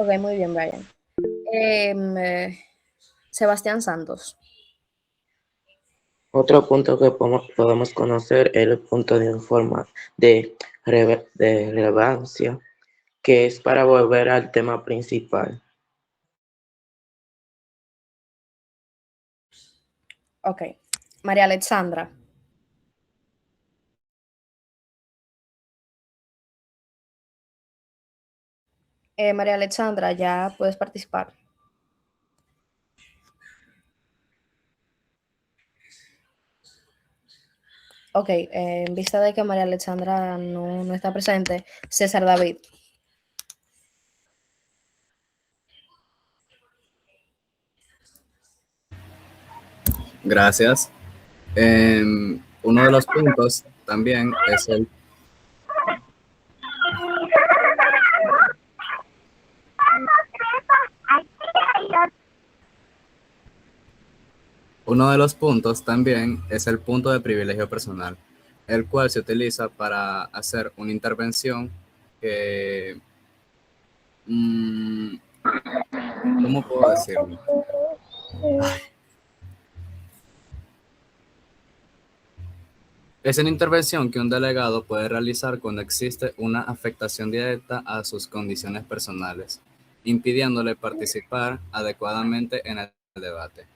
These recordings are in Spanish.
Ok, muy bien, Brian. Sebastián Santos. Otro punto que podemos conocer es el punto de relevancia, que es para volver al tema principal. Ok. María Alexandra. María Alexandra, ya puedes participar. Ok, en vista de que María Alexandra no está presente, César David. Gracias. Uno de los puntos también es el Uno de los puntos también es el punto de privilegio personal, el cual se utiliza para hacer una intervención que, mm, ¿cómo puedo decirlo? Es una intervención que un delegado puede realizar cuando existe una afectación directa a sus condiciones personales, impidiéndole participar adecuadamente en el debate.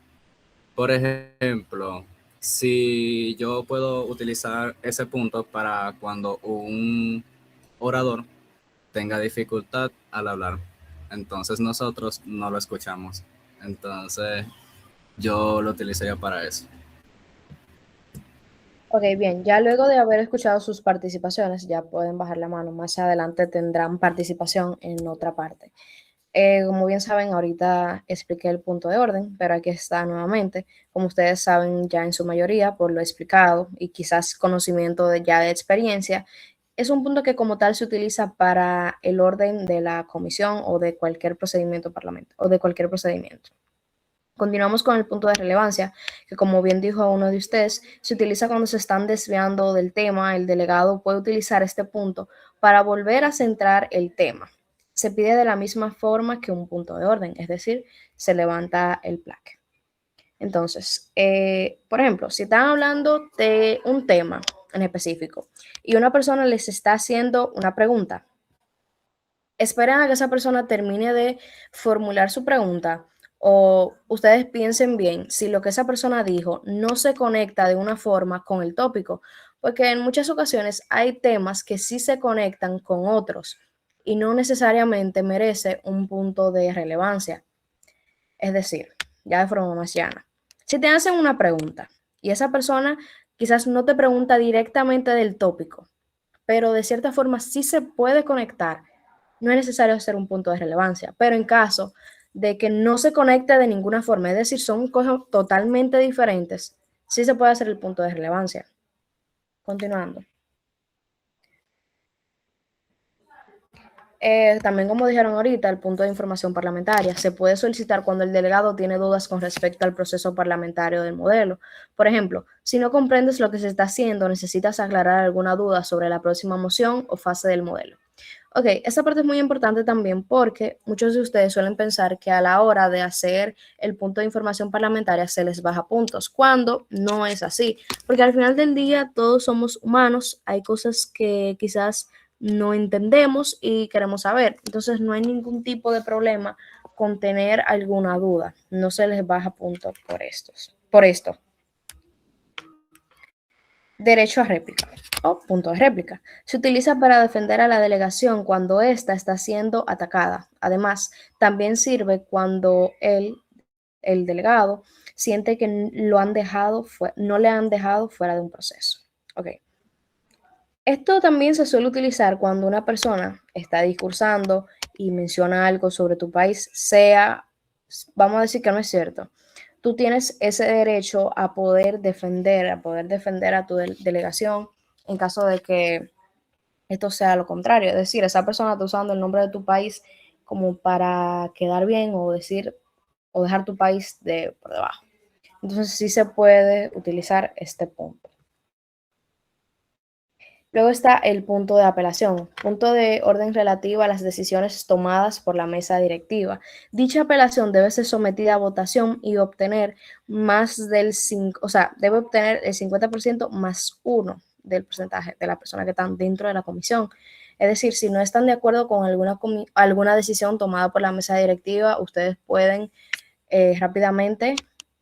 Por ejemplo, si yo puedo utilizar ese punto para cuando un orador tenga dificultad al hablar, entonces nosotros no lo escuchamos. Entonces yo lo utilizaría para eso. Ok, bien, ya luego de haber escuchado sus participaciones, ya pueden bajar la mano. Más adelante tendrán participación en otra parte. Como bien saben, ahorita expliqué el punto de orden, pero aquí está nuevamente. Como ustedes saben ya en su mayoría, por lo explicado y quizás conocimiento ya de experiencia, es un punto que como tal se utiliza para el orden de la comisión o de cualquier procedimiento parlamentario o de cualquier procedimiento. Continuamos con el punto de relevancia, que como bien dijo uno de ustedes, se utiliza cuando se están desviando del tema. El delegado puede utilizar este punto para volver a centrar el tema. Se pide de la misma forma que un punto de orden, es decir, se levanta el plaque. Entonces, por ejemplo, si están hablando de un tema en específico y una persona les está haciendo una pregunta, esperan a que esa persona termine de formular su pregunta o ustedes piensen bien si lo que esa persona dijo no se conecta de una forma con el tópico, porque en muchas ocasiones hay temas que sí se conectan con otros y no necesariamente merece un punto de relevancia. Es decir, ya de forma más llana, si te hacen una pregunta y esa persona quizás no te pregunta directamente del tópico, pero de cierta forma sí se puede conectar, no es necesario hacer un punto de relevancia, pero en caso de que no se conecte de ninguna forma, es decir, son cosas totalmente diferentes, sí se puede hacer el punto de relevancia. Continuando. También, como dijeron ahorita, el punto de información parlamentaria se puede solicitar cuando el delegado tiene dudas con respecto al proceso parlamentario del modelo. Por ejemplo, si no comprendes lo que se está haciendo, necesitas aclarar alguna duda sobre la próxima moción o fase del modelo. Ok, esta parte es muy importante también porque muchos de ustedes suelen pensar que a la hora de hacer el punto de información parlamentaria se les baja puntos, cuando no es así, porque al final del día todos somos humanos, hay cosas que quizás no entendemos y queremos saber, entonces no hay ningún tipo de problema con tener alguna duda, no se les baja puntos por esto. Derecho a réplica o punto de réplica. Se utiliza para defender a la delegación cuando ésta está siendo atacada. Además, también sirve cuando el delegado siente que no le han dejado fuera de un proceso. Ok. Esto también se suele utilizar cuando una persona está discursando y menciona algo sobre tu país, vamos a decir que no es cierto. Tú tienes ese derecho a poder defender a tu delegación en caso de que esto sea lo contrario. Es decir, esa persona está usando el nombre de tu país como para quedar bien o decir o dejar tu país por debajo. Entonces sí se puede utilizar este punto. Luego está el punto de apelación, punto de orden relativo a las decisiones tomadas por la mesa directiva. Dicha apelación debe ser sometida a votación y obtener más del 5, o sea, debe obtener el 50% más 1 del porcentaje de las personas que están dentro de la comisión. Es decir, si no están de acuerdo con alguna decisión tomada por la mesa directiva, ustedes pueden rápidamente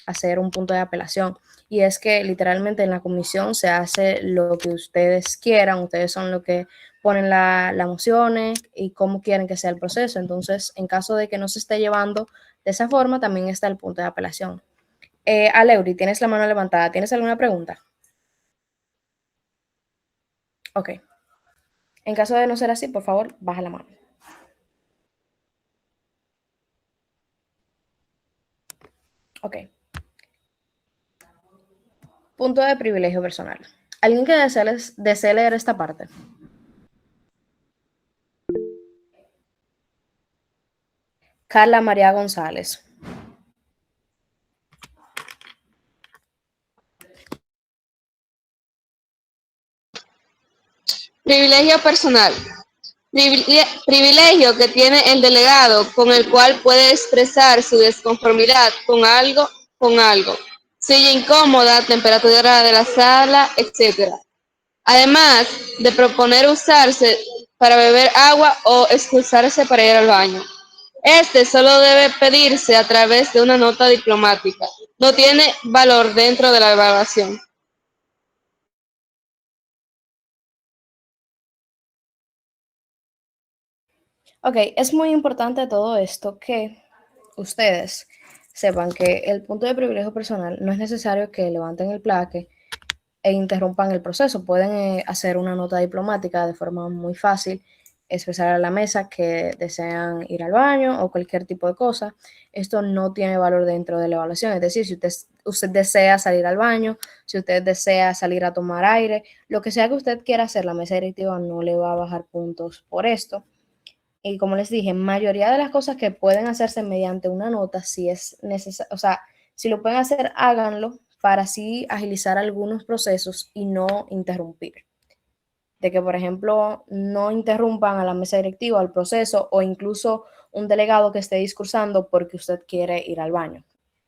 hacer un punto de apelación. Y es que literalmente en la comisión se hace lo que ustedes quieran, ustedes son los que ponen las mociones y cómo quieren que sea el proceso. Entonces, en caso de que no se esté llevando de esa forma, también está el punto de apelación. Aleuri, tienes la mano levantada. ¿Tienes alguna pregunta? Ok. En caso de no ser así, por favor, baja la mano. Ok. Punto de privilegio personal. ¿Alguien que desee leer esta parte? Carla María González. Privilegio personal. Privilegio que tiene el delegado con el cual puede expresar su desconformidad con algo, silla incómoda, temperatura de la sala, etc. Además de proponer usarse para beber agua o excusarse para ir al baño. Este solo debe pedirse a través de una nota diplomática. No tiene valor dentro de la evaluación. Ok, es muy importante todo esto que ustedes sepan que el punto de privilegio personal no es necesario que levanten el plaque e interrumpan el proceso. Pueden hacer una nota diplomática de forma muy fácil, expresar a la mesa que desean ir al baño o cualquier tipo de cosa. Esto no tiene valor dentro de la evaluación. Es decir, si usted desea salir al baño, si usted desea salir a tomar aire, lo que sea que usted quiera hacer, la mesa directiva no le va a bajar puntos por esto. Y como les dije, mayoría de las cosas que pueden hacerse mediante una nota, si es necesario, o sea, si lo pueden hacer, háganlo para así agilizar algunos procesos y no interrumpir. De que, por ejemplo, no interrumpan a la mesa directiva, al proceso o incluso un delegado que esté discursando porque usted quiere ir al baño.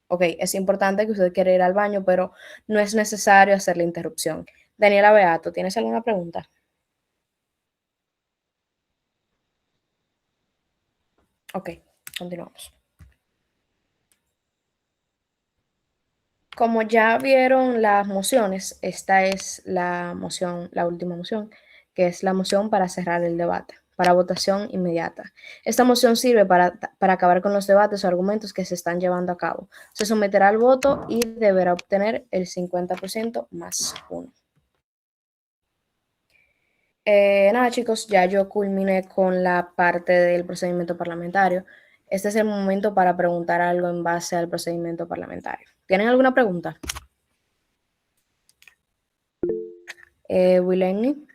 Ok, es importante que usted quiera ir al baño, pero no es necesario hacer la interrupción. Daniela Beato, ¿tienes alguna pregunta? Ok, continuamos. Como ya vieron las mociones, esta es la moción, la última moción, que es la moción para cerrar el debate, para votación inmediata. Esta moción sirve para acabar con los debates o argumentos que se están llevando a cabo. Se someterá al voto y deberá obtener el 50% más 1. Nada, chicos, ya yo culminé con la parte del procedimiento parlamentario. Este es el momento para preguntar algo en base al procedimiento parlamentario. ¿Tienen alguna pregunta? Wileni.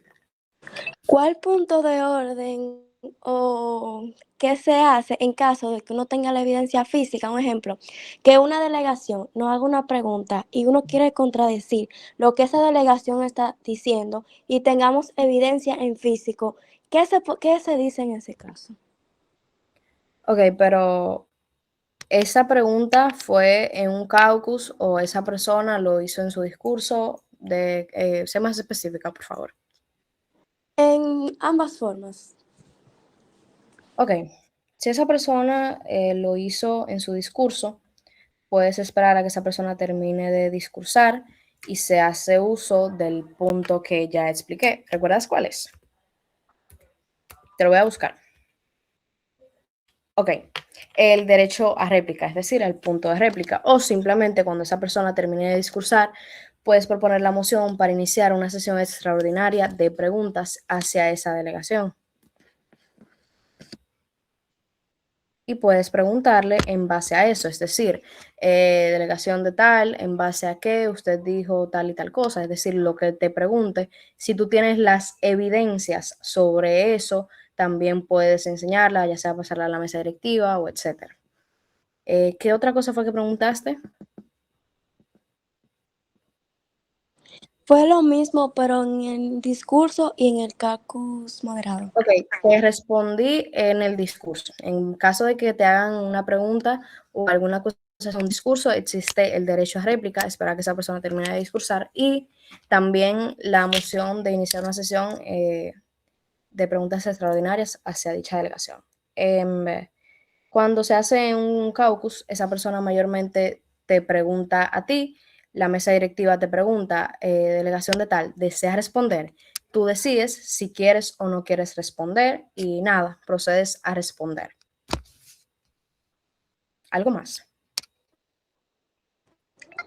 ¿Cuál punto de orden o qué se hace en caso de que uno tenga la evidencia física? Un ejemplo, que una delegación nos haga una pregunta y uno quiere contradecir lo que esa delegación está diciendo y tengamos evidencia en físico. ¿Qué se dice en ese caso? Ok, pero ¿esa pregunta fue en un caucus o esa persona lo hizo en su discurso? Sé más específica, por favor. En ambas formas. Ok, si esa persona lo hizo en su discurso, puedes esperar a que esa persona termine de discursar y se hace uso del punto que ya expliqué. ¿Recuerdas cuál es? Te lo voy a buscar. Ok, el derecho a réplica, es decir, el punto de réplica, o simplemente cuando esa persona termine de discursar, puedes proponer la moción para iniciar una sesión extraordinaria de preguntas hacia esa delegación. Y puedes preguntarle en base a eso, es decir, delegación de tal, en base a qué usted dijo tal y tal cosa, es decir, lo que te pregunte. Si tú tienes las evidencias sobre eso, también puedes enseñarla, ya sea pasarla a la mesa directiva o etcétera. ¿Qué otra cosa fue que preguntaste? Fue lo mismo, pero en el discurso y en el caucus moderado. Ok, te respondí en el discurso. En caso de que te hagan una pregunta o alguna cosa en un discurso, existe el derecho a réplica, esperar que esa persona termine de discursar, y también la moción de iniciar una sesión de preguntas extraordinarias hacia dicha delegación. Cuando se hace un caucus, esa persona mayormente te pregunta a ti, la mesa directiva te pregunta, delegación de tal, ¿deseas responder? Tú decides si quieres o no quieres responder y nada, procedes a responder. ¿Algo más?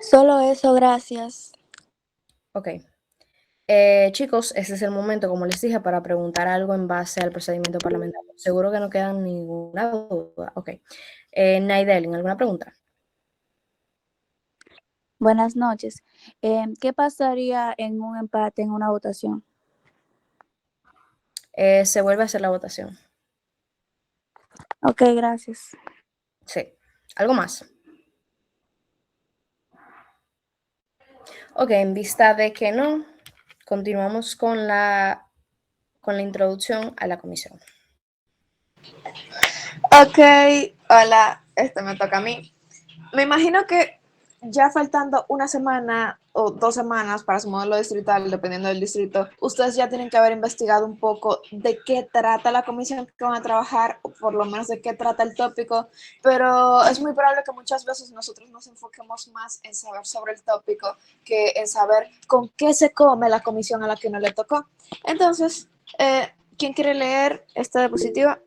Solo eso, gracias. Ok. Chicos, ese es el momento, como les dije, para preguntar algo en base al procedimiento parlamentario. Seguro que no queda ninguna duda. Ok. Naidelin, ¿alguna pregunta? Buenas noches. ¿Qué pasaría en un empate en una votación? Se vuelve a hacer la votación. Ok, gracias. Sí. ¿Algo más? Ok, en vista de que no, continuamos con la introducción a la comisión. Ok, hola, me toca a mí. Me imagino que ya faltando una semana o 2 semanas para su modelo distrital, dependiendo del distrito, ustedes ya tienen que haber investigado un poco de qué trata la comisión que van a trabajar, o por lo menos de qué trata el tópico, pero es muy probable que muchas veces nosotros nos enfoquemos más en saber sobre el tópico que en saber con qué se come la comisión a la que no le tocó. Entonces, ¿quién quiere leer esta diapositiva?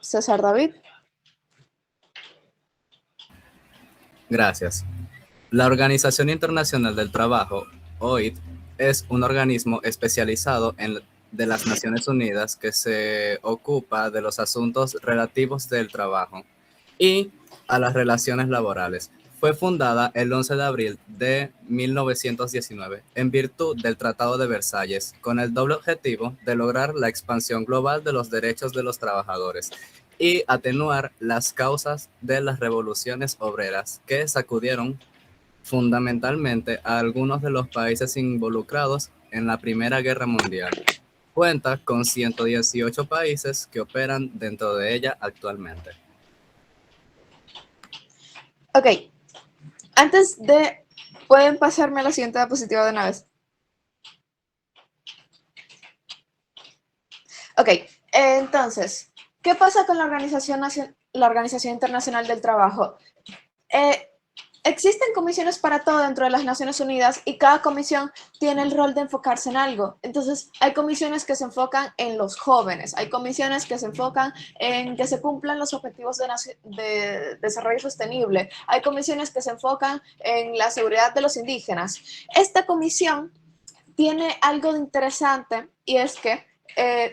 César David. Gracias. La Organización Internacional del Trabajo, OIT, es un organismo especializado de las Naciones Unidas que se ocupa de los asuntos relativos del trabajo y a las relaciones laborales. Fue fundada el 11 de abril de 1919 en virtud del Tratado de Versalles, con el doble objetivo de lograr la expansión global de los derechos de los trabajadores y atenuar las causas de las revoluciones obreras que sacudieron fundamentalmente a algunos de los países involucrados en la Primera Guerra Mundial. Cuenta con 118 países que operan dentro de ella actualmente. Ok, ¿pueden pasarme a la siguiente diapositiva de una vez? Ok, entonces, ¿qué pasa con la Organización Internacional del Trabajo? Existen comisiones para todo dentro de las Naciones Unidas y cada comisión tiene el rol de enfocarse en algo. Entonces, hay comisiones que se enfocan en los jóvenes, hay comisiones que se enfocan en que se cumplan los objetivos de desarrollo sostenible, hay comisiones que se enfocan en la seguridad de los indígenas. Esta comisión tiene algo de interesante y es que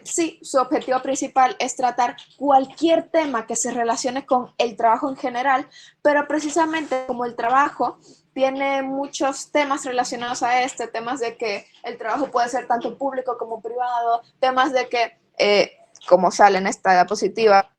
sí, su objetivo principal es tratar cualquier tema que se relacione con el trabajo en general, pero precisamente como el trabajo tiene muchos temas relacionados a temas de que el trabajo puede ser tanto público como privado, temas de que, como sale en esta diapositiva,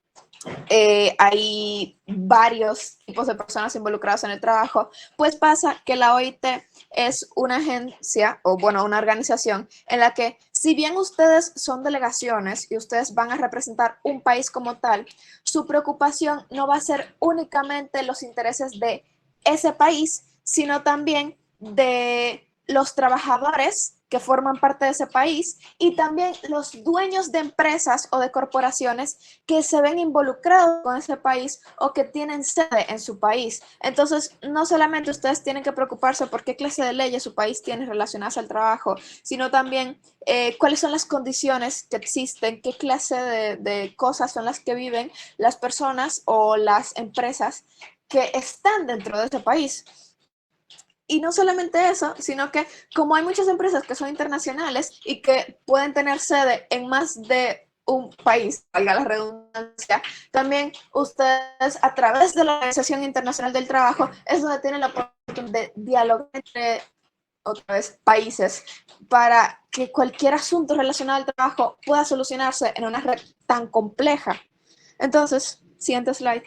hay varios tipos de personas involucradas en el trabajo, pues pasa que la OIT es una agencia o bueno, una organización en la que si bien ustedes son delegaciones y ustedes van a representar un país como tal, su preocupación no va a ser únicamente los intereses de ese país, sino también de los trabajadores que forman parte de ese país y también los dueños de empresas o de corporaciones que se ven involucrados con ese país o que tienen sede en su país. Entonces, no solamente ustedes tienen que preocuparse por qué clase de leyes su país tiene relacionadas al trabajo, sino también cuáles son las condiciones que existen, qué clase de cosas son las que viven las personas o las empresas que están dentro de ese país. Y no solamente eso, sino que como hay muchas empresas que son internacionales y que pueden tener sede en más de un país, valga la redundancia, también ustedes a través de la Organización Internacional del Trabajo es donde tienen la oportunidad de dialogar entre otra vez países para que cualquier asunto relacionado al trabajo pueda solucionarse en una red tan compleja. Entonces, siguiente slide.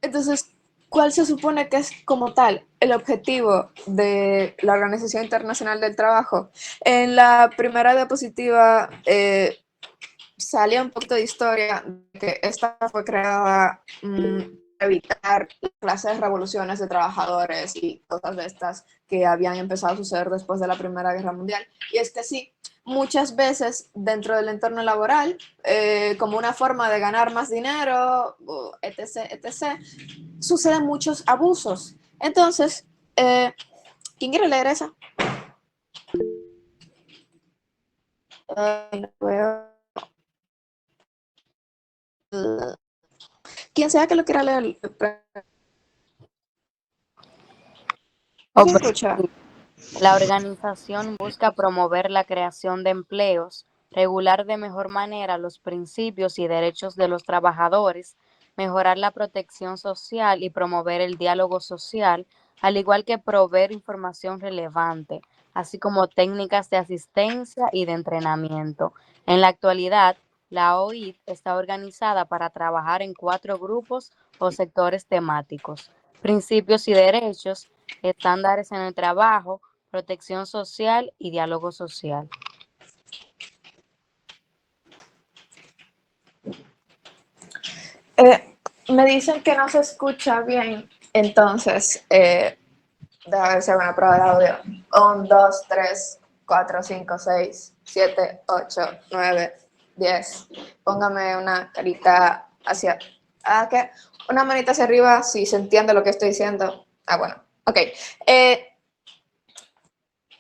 Entonces, ¿cuál se supone que es como tal el objetivo de la Organización Internacional del Trabajo? En la primera diapositiva salía un poquito de historia de que esta fue creada para evitar las clases revoluciones de trabajadores y cosas de estas que habían empezado a suceder después de la Primera Guerra Mundial. Y es que sí, muchas veces dentro del entorno laboral, como una forma de ganar más dinero, etc., etc., suceden muchos abusos. Entonces, ¿quién quiere leer esa? No veo. Quien sea que lo quiera leer. ¿Se escucha? La organización busca promover la creación de empleos, regular de mejor manera los principios y derechos de los trabajadores, mejorar la protección social y promover el diálogo social, al igual que proveer información relevante, así como técnicas de asistencia y de entrenamiento. En la actualidad, la OIT está organizada para trabajar en 4 grupos o sectores temáticos: principios y derechos, estándares en el trabajo, protección social y diálogo social. Me dicen que no se escucha bien, entonces, déjame ver si hago una prueba de audio. 1, 2, 3, 4, 5, 6, 7, 8, 9, 10. Póngame una carita hacia... ¿qué? Una manita hacia arriba si se entiende lo que estoy diciendo. Bueno, ok.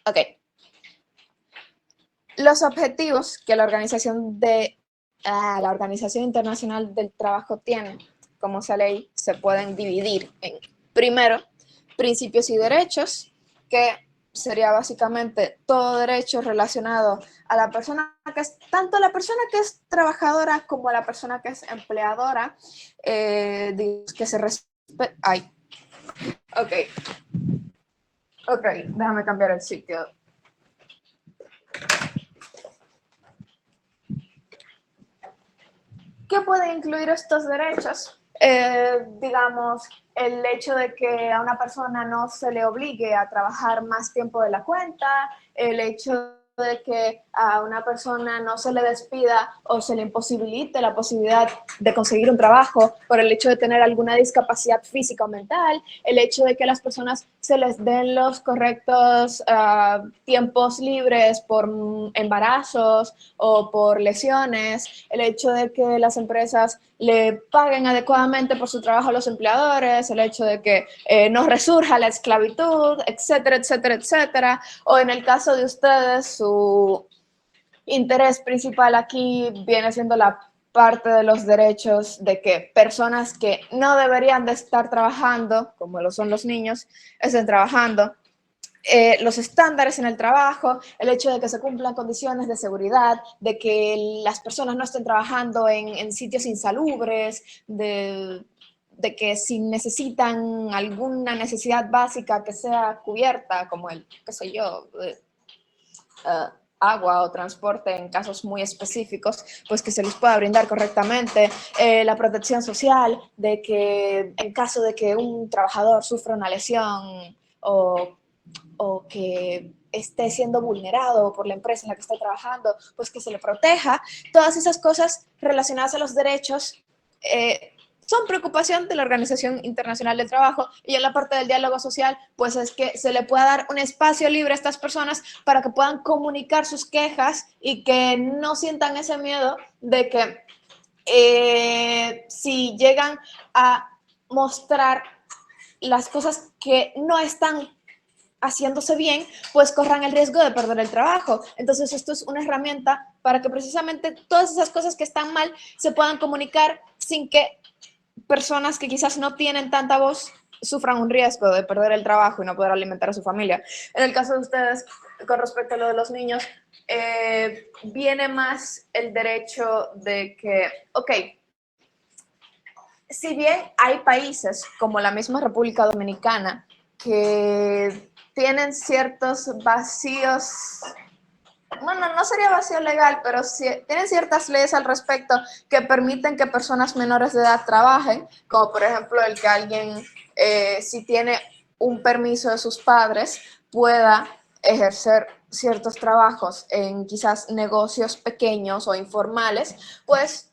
Ok. Los objetivos que la Organización Internacional del Trabajo tiene, como esa ley, se pueden dividir en, primero, principios y derechos, que sería básicamente todo derecho relacionado a la persona que es, tanto la persona que es trabajadora como la persona que es empleadora, que se respete. Ok, déjame cambiar el sitio. ¿Qué pueden incluir estos derechos? Digamos, el hecho de que a una persona no se le obligue a trabajar más tiempo de la cuenta, el hecho de que a una persona no se le despida o se le imposibilite la posibilidad de conseguir un trabajo por el hecho de tener alguna discapacidad física o mental, el hecho de que a las personas se les den los correctos tiempos libres por embarazos o por lesiones, el hecho de que las empresas le paguen adecuadamente por su trabajo a los empleadores, el hecho de que no resurja la esclavitud, etcétera, etcétera, etcétera. O en el caso de ustedes, su interés principal aquí viene siendo la parte de los derechos de que personas que no deberían de estar trabajando, como lo son los niños, estén trabajando. Los estándares en el trabajo, el hecho de que se cumplan condiciones de seguridad, de que las personas no estén trabajando en sitios insalubres, de que si necesitan alguna necesidad básica que sea cubierta, como el, qué sé yo, agua o transporte en casos muy específicos, pues que se les pueda brindar correctamente, la protección social, de que en caso de que un trabajador sufra una lesión o que esté siendo vulnerado por la empresa en la que está trabajando, pues que se le proteja. Todas esas cosas relacionadas a los derechos son preocupación de la Organización Internacional del Trabajo, y en la parte del diálogo social, pues es que se le pueda dar un espacio libre a estas personas para que puedan comunicar sus quejas y que no sientan ese miedo de que si llegan a mostrar las cosas que no están haciéndose bien, pues corran el riesgo de perder el trabajo. Entonces esto es una herramienta para que precisamente todas esas cosas que están mal se puedan comunicar sin que personas que quizás no tienen tanta voz sufran un riesgo de perder el trabajo y no poder alimentar a su familia. En el caso de ustedes, con respecto a lo de los niños, viene más el derecho de que, ok, si bien hay países como la misma República Dominicana que tienen ciertos vacíos bueno, no sería vacío legal, pero sí, tienen ciertas leyes al respecto que permiten que personas menores de edad trabajen, como por ejemplo el que alguien, si tiene un permiso de sus padres, pueda ejercer ciertos trabajos en quizás negocios pequeños o informales, pues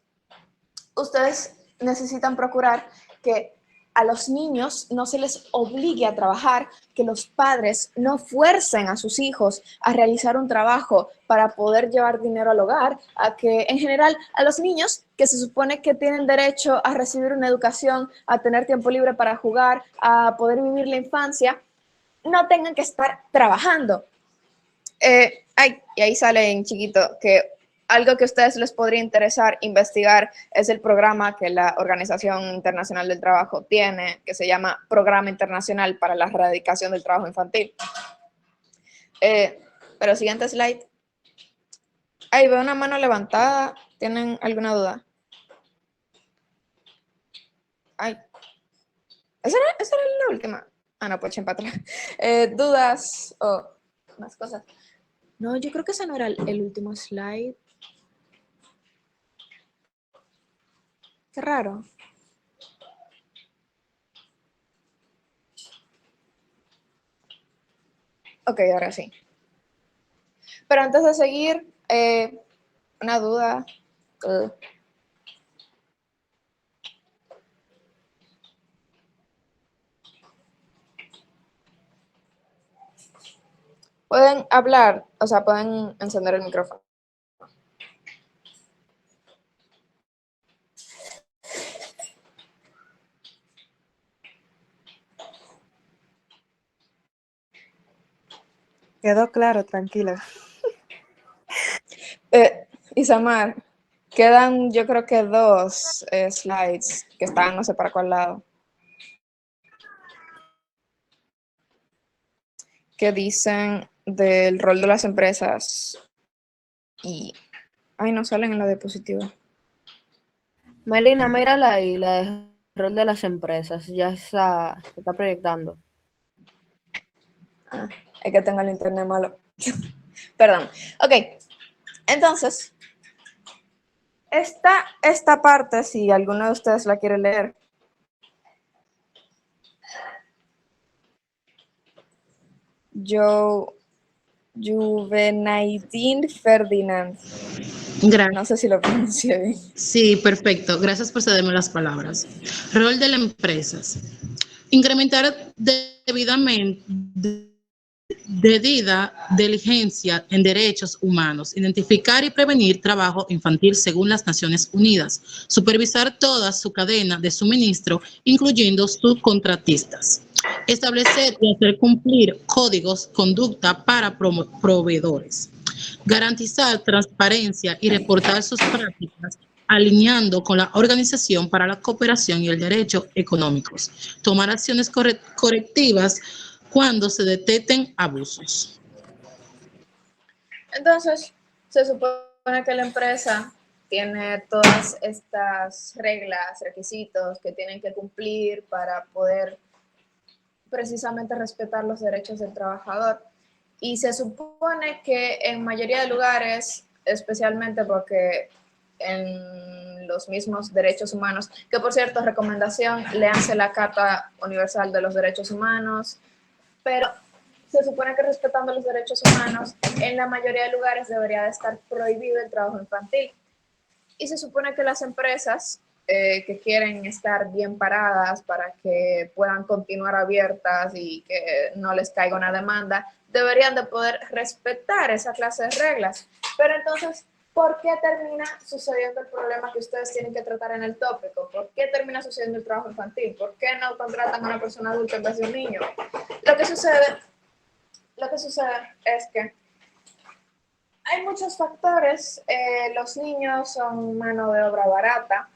ustedes necesitan procurar que a los niños no se les obligue a trabajar, que los padres no fuercen a sus hijos a realizar un trabajo para poder llevar dinero al hogar, a que en general a los niños que se supone que tienen derecho a recibir una educación, a tener tiempo libre para jugar, a poder vivir la infancia, no tengan que estar trabajando. Y ahí sale en chiquito que algo que a ustedes les podría interesar investigar es el programa que la Organización Internacional del Trabajo tiene, que se llama Programa Internacional para la Erradicación del Trabajo Infantil. Pero siguiente slide. Ahí veo una mano levantada. ¿Tienen alguna duda? Ay. ¿Esa era la última? Ah, no, pues echen para atrás. ¿Dudas o más cosas? No, yo creo que ese no era el último slide. Qué raro. Ok, ahora sí. Pero antes de seguir, una duda. Pueden hablar, o sea, pueden encender el micrófono. Quedó claro, tranquila. Isamar, quedan yo creo que 2 slides que están no sé para cuál lado. Que dicen del rol de las empresas y... Ay, no salen en la diapositiva. Melina, mírala ahí, la del rol de las empresas, ya se está proyectando. Ah, es que tengo el internet malo. Perdón. Ok, entonces, esta parte, si alguno de ustedes la quiere leer. Juvenaitin Ferdinand. Gracias. No sé si lo pronuncié bien. Sí, perfecto. Gracias por cederme las palabras. Rol de las empresas. Incrementar debidamente debida diligencia en derechos humanos, identificar y prevenir trabajo infantil según las Naciones Unidas, supervisar toda su cadena de suministro, incluyendo subcontratistas, establecer y hacer cumplir códigos conducta para proveedores, garantizar transparencia y reportar sus prácticas alineando con la Organización para la Cooperación y el Derecho Económicos, tomar acciones correctivas cuando se detecten abusos. Entonces, se supone que la empresa tiene todas estas reglas, requisitos que tienen que cumplir para poder precisamente respetar los derechos del trabajador. Y se supone que en mayoría de lugares, especialmente porque en los mismos derechos humanos, que por cierto, recomendación, léanse la Carta Universal de los Derechos Humanos, pero se supone que respetando los derechos humanos, en la mayoría de lugares debería de estar prohibido el trabajo infantil. Y se supone que las empresas que quieren estar bien paradas para que puedan continuar abiertas y que no les caiga una demanda, deberían de poder respetar esa clase de reglas. Pero entonces, ¿por qué termina sucediendo el problema que ustedes tienen que tratar en el tópico? ¿Por qué termina sucediendo el trabajo infantil? ¿Por qué no contratan a una persona adulta en vez de un niño? Lo que sucede es que hay muchos factores. Los niños son mano de obra barata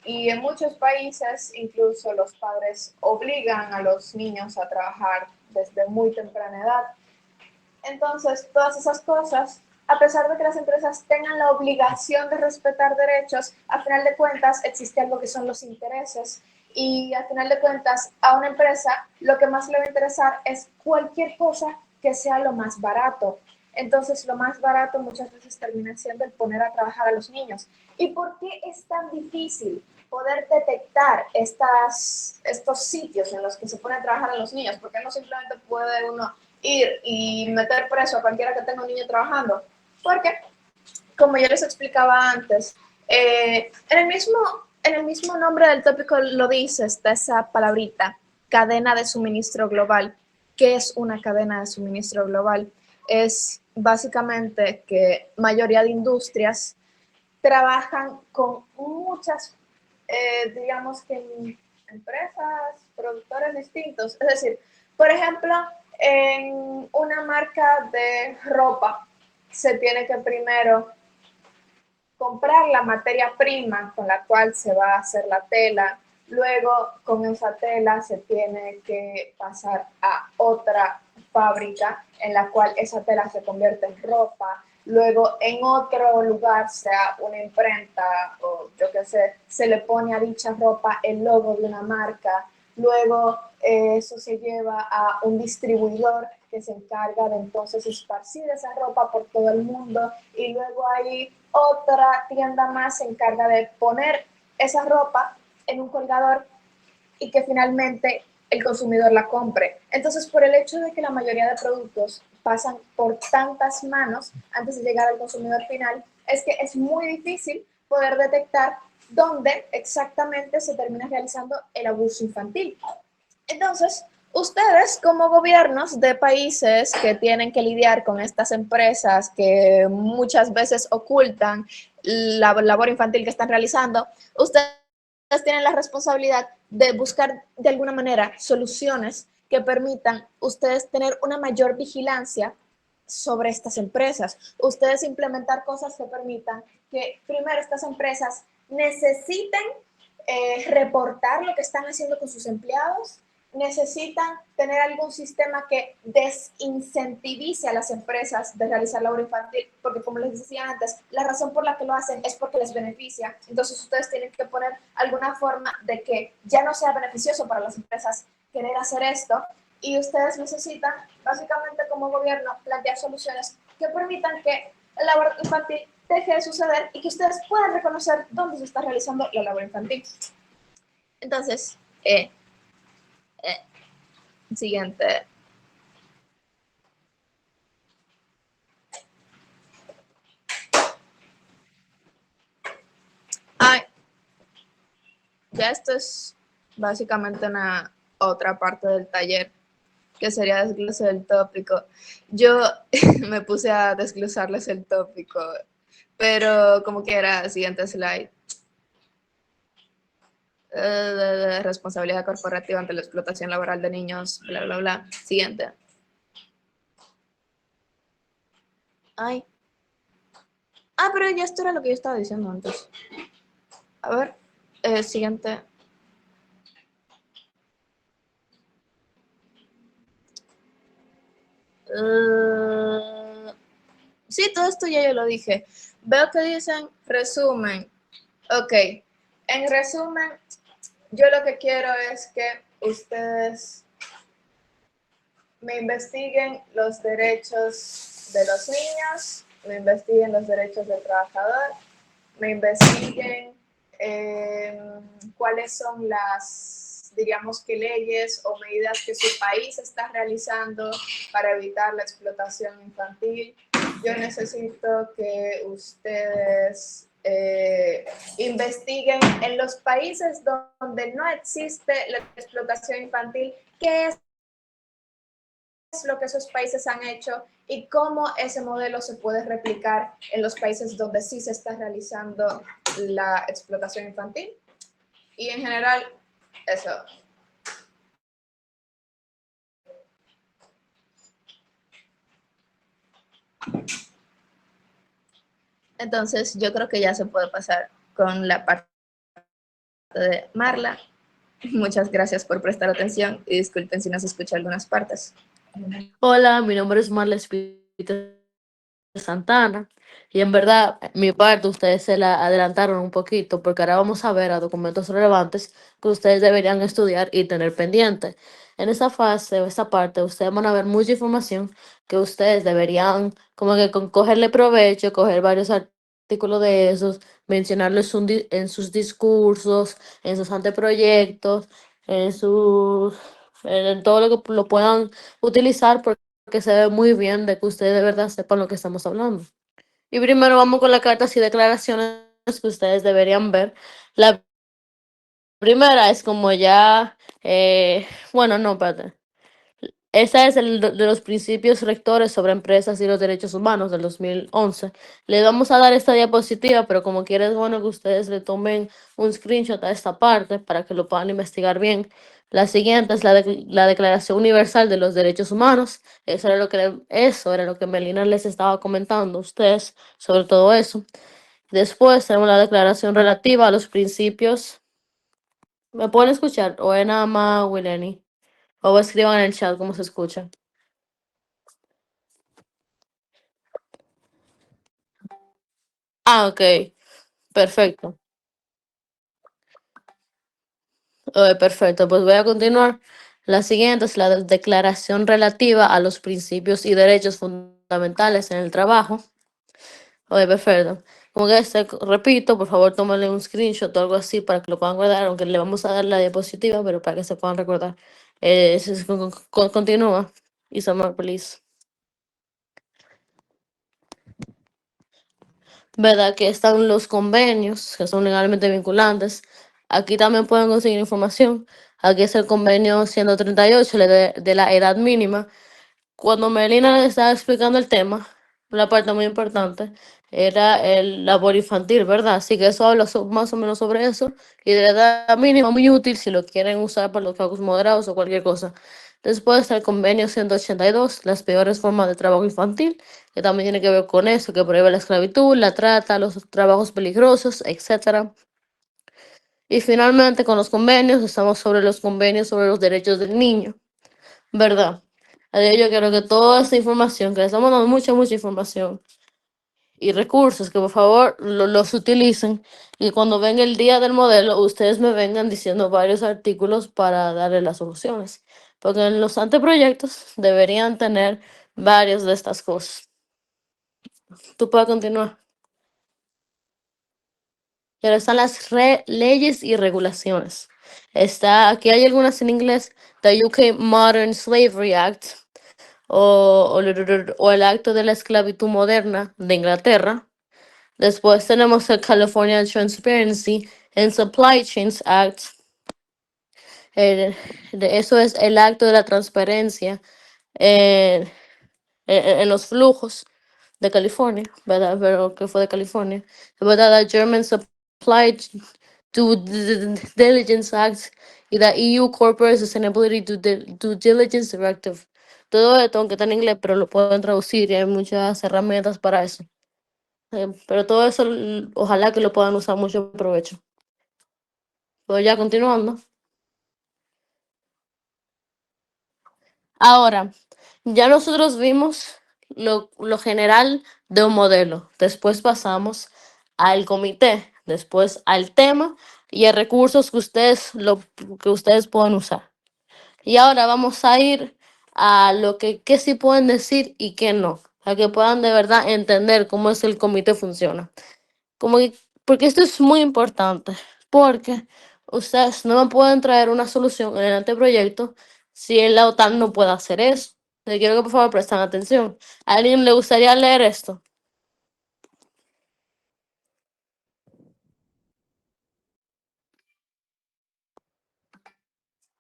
y en muchos países incluso los padres obligan a los niños a trabajar desde muy temprana edad. Entonces, todas esas cosas, a pesar de que las empresas tengan la obligación de respetar derechos, a final de cuentas existe algo que son los intereses y a final de cuentas a una empresa lo que más le va a interesar es cualquier cosa que sea lo más barato. Entonces, lo más barato muchas veces termina siendo el poner a trabajar a los niños. ¿Y por qué es tan difícil poder detectar estos sitios en los que se pone a trabajar a los niños? ¿Por qué no simplemente puede uno ir y meter preso a cualquiera que tenga un niño trabajando? Porque, como yo les explicaba antes, en el mismo nombre del tópico lo dice, está esa palabrita, cadena de suministro global. ¿Qué es una cadena de suministro global? Es básicamente que mayoría de industrias trabajan con muchas, digamos que empresas, productores distintos. Es decir, por ejemplo, en una marca de ropa se tiene que primero comprar la materia prima con la cual se va a hacer la tela, luego con esa tela se tiene que pasar a otra fábrica en la cual esa tela se convierte en ropa, luego en otro lugar, sea una imprenta o yo qué sé, se le pone a dicha ropa el logo de una marca, luego eso se lleva a un distribuidor que se encarga de entonces esparcir esa ropa por todo el mundo y luego ahí otra tienda más se encarga de poner esa ropa en un colgador y que finalmente el consumidor la compre. Entonces, por el hecho de que la mayoría de productos pasan por tantas manos antes de llegar al consumidor final, es que es muy difícil poder detectar dónde exactamente se termina realizando el abuso infantil. Entonces, ustedes como gobiernos de países que tienen que lidiar con estas empresas que muchas veces ocultan la labor infantil que están realizando, ustedes tienen la responsabilidad de buscar de alguna manera soluciones que permitan ustedes tener una mayor vigilancia sobre estas empresas. Ustedes implementar cosas que permitan que primero estas empresas necesiten reportar lo que están haciendo con sus empleados, necesitan tener algún sistema que desincentivice a las empresas de realizar labor infantil, porque como les decía antes, la razón por la que lo hacen es porque les beneficia. Entonces ustedes tienen que poner alguna forma de que ya no sea beneficioso para las empresas querer hacer esto, y ustedes necesitan, básicamente como gobierno, plantear soluciones que permitan que la labor infantil deje de suceder y que ustedes puedan reconocer dónde se está realizando la labor infantil. Entonces, siguiente. Ay, ya esto es básicamente una otra parte del taller, que sería desglose del tópico. Yo me puse a desglosarles el tópico, pero como quiera, siguiente slide. Responsabilidad corporativa ante la explotación laboral de niños, bla, bla, bla. Siguiente. Ay. Ah, pero ya esto era lo que yo estaba diciendo antes. A ver, siguiente. Sí, todo esto ya yo lo dije. Veo que dicen resumen. Ok, en resumen, yo lo que quiero es que ustedes me investiguen los derechos de los niños, me investiguen los derechos del trabajador, me investiguen cuáles son las, diríamos que leyes o medidas que su país está realizando para evitar la explotación infantil. Yo necesito que ustedes investiguen en los países donde no existe la explotación infantil, qué es lo que esos países han hecho y cómo ese modelo se puede replicar en los países donde sí se está realizando la explotación infantil. Y en general, eso. Entonces, yo creo que ya se puede pasar con la parte de Marla. Muchas gracias por prestar atención y disculpen si no se escucha algunas partes. Hola, mi nombre es Marla Espíritu Santana y en verdad mi parte ustedes se la adelantaron un poquito porque ahora vamos a ver a documentos relevantes que ustedes deberían estudiar y tener pendiente. En esa fase o esa parte, ustedes van a ver mucha información que ustedes deberían como que cogerle provecho, coger varios artículos de esos, mencionarlos en sus discursos, en sus anteproyectos, en sus, en todo lo que lo puedan utilizar porque se ve muy bien de que ustedes de verdad sepan lo que estamos hablando. Y primero vamos con las cartas y declaraciones que ustedes deberían ver. La primera es como ya, bueno, no, espérate. Esa es el de los principios rectores sobre empresas y los derechos humanos del 2011. Le vamos a dar esta diapositiva, pero como quiera es bueno que ustedes le tomen un screenshot a esta parte para que lo puedan investigar bien. La siguiente es la Declaración Universal de los Derechos Humanos. Eso era lo que Melina les estaba comentando a ustedes sobre todo eso. Después tenemos la declaración relativa a los principios. ¿Me pueden escuchar? O es nada más Wileni. O escriban en el chat cómo se escucha. Ah, ok. Perfecto. Perfecto. Pues voy a continuar. La siguiente es la declaración relativa a los principios y derechos fundamentales en el trabajo. Oye, perfecto. Como que repito, por favor, tómale un screenshot o algo así para que lo puedan guardar, aunque le vamos a dar la diapositiva, pero para que se puedan recordar. Continúa. Isamar, please. ¿Verdad? Que están los convenios, que son legalmente vinculantes. Aquí también pueden conseguir información. Aquí es el convenio 138 de la edad mínima. Cuando Melina le estaba explicando el tema, la parte muy importante era el labor infantil, ¿verdad? Así que eso habla más o menos sobre eso. Y de la edad mínima, muy útil si lo quieren usar para los pagos moderados o cualquier cosa. Después está el convenio 182, las peores formas de trabajo infantil, que también tiene que ver con eso, que prohíbe la esclavitud, la trata, los trabajos peligrosos, etcétera. Y finalmente, con los convenios, estamos sobre los convenios sobre los derechos del niño, ¿verdad? Yo quiero que toda esta información, que les estamos dando mucha información y recursos, que por favor los utilicen y cuando venga el día del modelo, ustedes me vengan diciendo varios artículos para darle las soluciones. Porque en los anteproyectos deberían tener varias de estas cosas. Tú puedes continuar. Pero están las leyes y regulaciones. Aquí hay algunas en inglés, the UK Modern Slavery Act, o el Acto de la Esclavitud Moderna de Inglaterra. Después tenemos el California Transparency and Supply Chains Act. Eso es el acto de la transparencia en, en los flujos de California, ¿verdad? Pero que fue de California. ¿Verdad? La German Supply Due Diligence Act y la EU Corporate Sustainability Due Diligence Directive. Todo esto, aunque está en inglés, pero lo pueden traducir y hay muchas herramientas para eso. Pero todo eso, ojalá que lo puedan usar mucho provecho. Pues ya continuando. Ahora, ya nosotros vimos lo general de un modelo. Después pasamos al comité, después al tema y a recursos que ustedes pueden usar. Y ahora vamos a ir a lo que sí pueden decir y qué no, para que puedan de verdad entender cómo es el comité funciona. Porque esto es muy importante, porque ustedes no me pueden traer una solución en el anteproyecto si la OTAN no puede hacer eso. Les quiero que por favor presten atención. ¿A alguien le gustaría leer esto?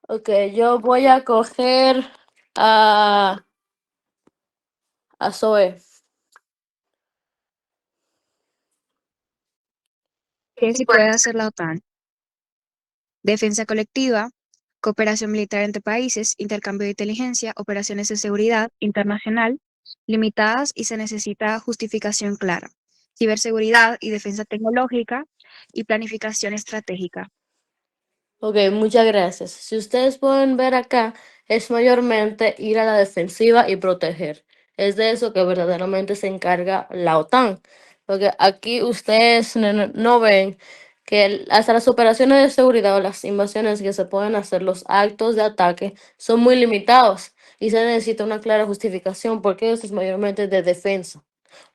Ok, yo voy a coger a Zoe. ¿Qué sí puede hacer la OTAN? Defensa colectiva, cooperación militar entre países, intercambio de inteligencia, operaciones de seguridad internacional limitadas y se necesita justificación clara, ciberseguridad y defensa tecnológica y planificación estratégica. Ok, muchas gracias. Si ustedes pueden ver acá, es mayormente ir a la defensiva y proteger. Es de eso que verdaderamente se encarga la OTAN. Porque aquí ustedes no ven que hasta las operaciones de seguridad o las invasiones que se pueden hacer, los actos de ataque, son muy limitados y se necesita una clara justificación porque eso es mayormente de defensa,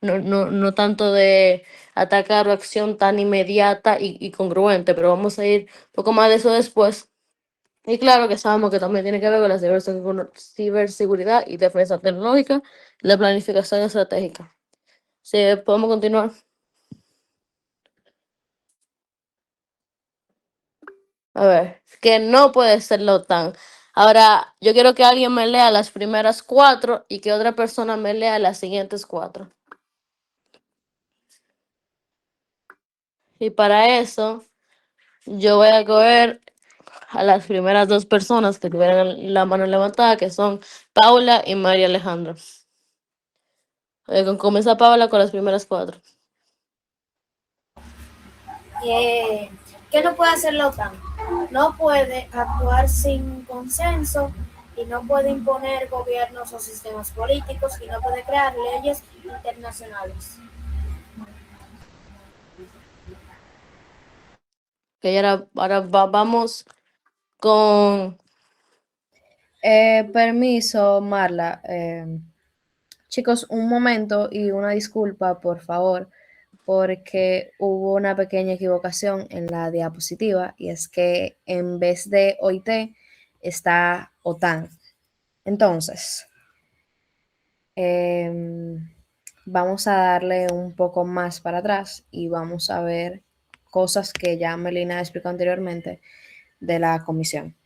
no tanto de atacar o acción tan inmediata y congruente, pero vamos a ir un poco más de eso después. Y claro que sabemos que también tiene que ver con la ciberseguridad y defensa tecnológica y la planificación estratégica. Sí, podemos continuar. A ver, que no puede ser la OTAN. Ahora, yo quiero que alguien me lea las primeras 4 y que otra persona me lea las siguientes 4. Y para eso, yo voy a coger a las primeras 2 personas que tuvieran la mano levantada, que son Paula y María Alejandra. Comienza Paula con las primeras 4. ¿Qué no puede hacer la OTAN? No puede actuar sin consenso y no puede imponer gobiernos o sistemas políticos y no puede crear leyes internacionales. Que ahora vamos con... Permiso, Marla. Chicos, un momento y una disculpa, por favor, porque hubo una pequeña equivocación en la diapositiva y es que en vez de OIT está OTAN. Entonces, vamos a darle un poco más para atrás y vamos a ver cosas que ya Melina explicó anteriormente de la comisión.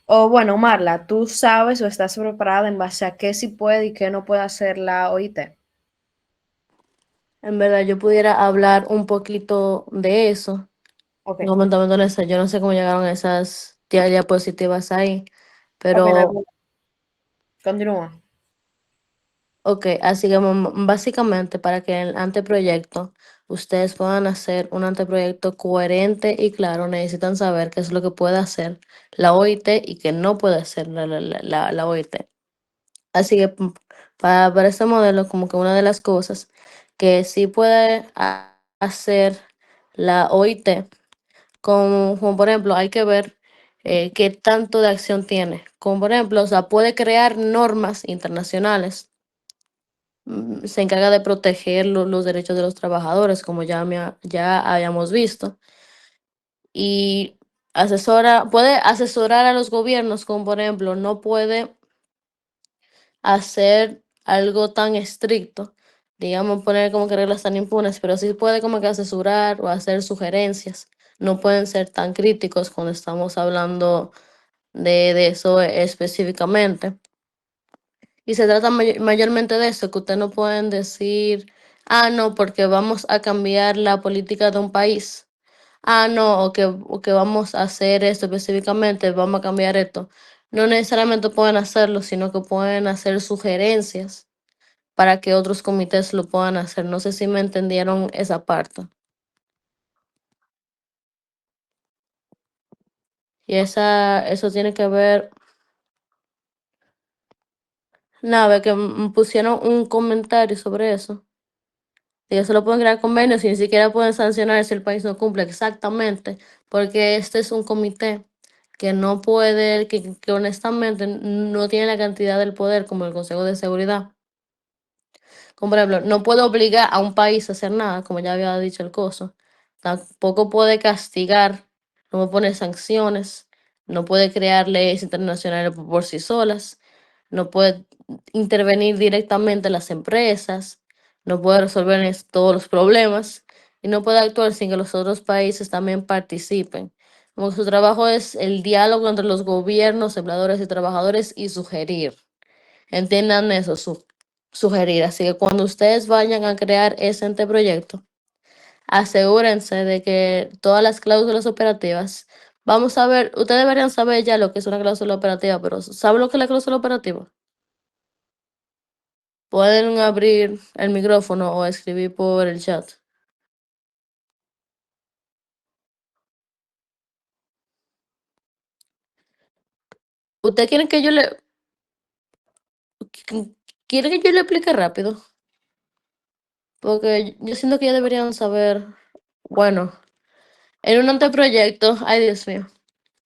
O bueno, Marla, ¿tú sabes o estás preparada en base a qué sí puede y qué no puede hacer la OIT? En verdad, yo pudiera hablar un poquito de eso. Ok. Comentando eso, yo no sé cómo llegaron esas diapositivas ahí, Ok, no hay pero problema. Continúa. ok, así que básicamente para que en el anteproyecto ustedes puedan hacer un anteproyecto coherente y claro, necesitan saber qué es lo que puede hacer la OIT y qué no puede hacer la OIT. Así que para este modelo, como que una de las cosas que sí puede hacer la OIT, como por ejemplo, hay que ver qué tanto de acción tiene. Como por ejemplo, o sea, puede crear normas internacionales, se encarga de proteger los derechos de los trabajadores, como ya habíamos visto, y puede asesorar a los gobiernos, como por ejemplo, no puede hacer algo tan estricto, digamos, poner como que reglas tan impunes, pero sí puede como que asesorar o hacer sugerencias. No pueden ser tan críticos cuando estamos hablando de eso específicamente. Y se trata mayormente de eso, que ustedes no pueden decir, ah, no, porque vamos a cambiar la política de un país. Ah, no, o que vamos a hacer esto específicamente, vamos a cambiar esto. No necesariamente pueden hacerlo, sino que pueden hacer sugerencias para que otros comités lo puedan hacer. No sé si me entendieron esa parte. Y eso tiene que ver, nada, que pusieron un comentario sobre eso. Ellos solo pueden crear convenios y ni siquiera pueden sancionar si el país no cumple exactamente, porque este es un comité que no puede, que honestamente no tiene la cantidad del poder como el Consejo de Seguridad. Como por ejemplo, no puede obligar a un país a hacer nada, como ya había dicho el coso. Tampoco puede castigar, no puede poner sanciones, no puede crear leyes internacionales por sí solas, no puede intervenir directamente en las empresas, no puede resolver todos los problemas y no puede actuar sin que los otros países también participen. Como su trabajo es el diálogo entre los gobiernos, empleadores y trabajadores y sugerir. Entiendan eso, sugerir. Así que cuando ustedes vayan a crear ese anteproyecto, asegúrense de que todas las cláusulas operativas, vamos a ver, ustedes deberían saber ya lo que es una cláusula operativa, pero ¿saben lo que es la cláusula operativa? Pueden abrir el micrófono o escribir por el chat. ¿Ustedes quieren que yo le explique rápido? Porque yo siento que ya deberían saber, bueno, en un anteproyecto, ay Dios mío,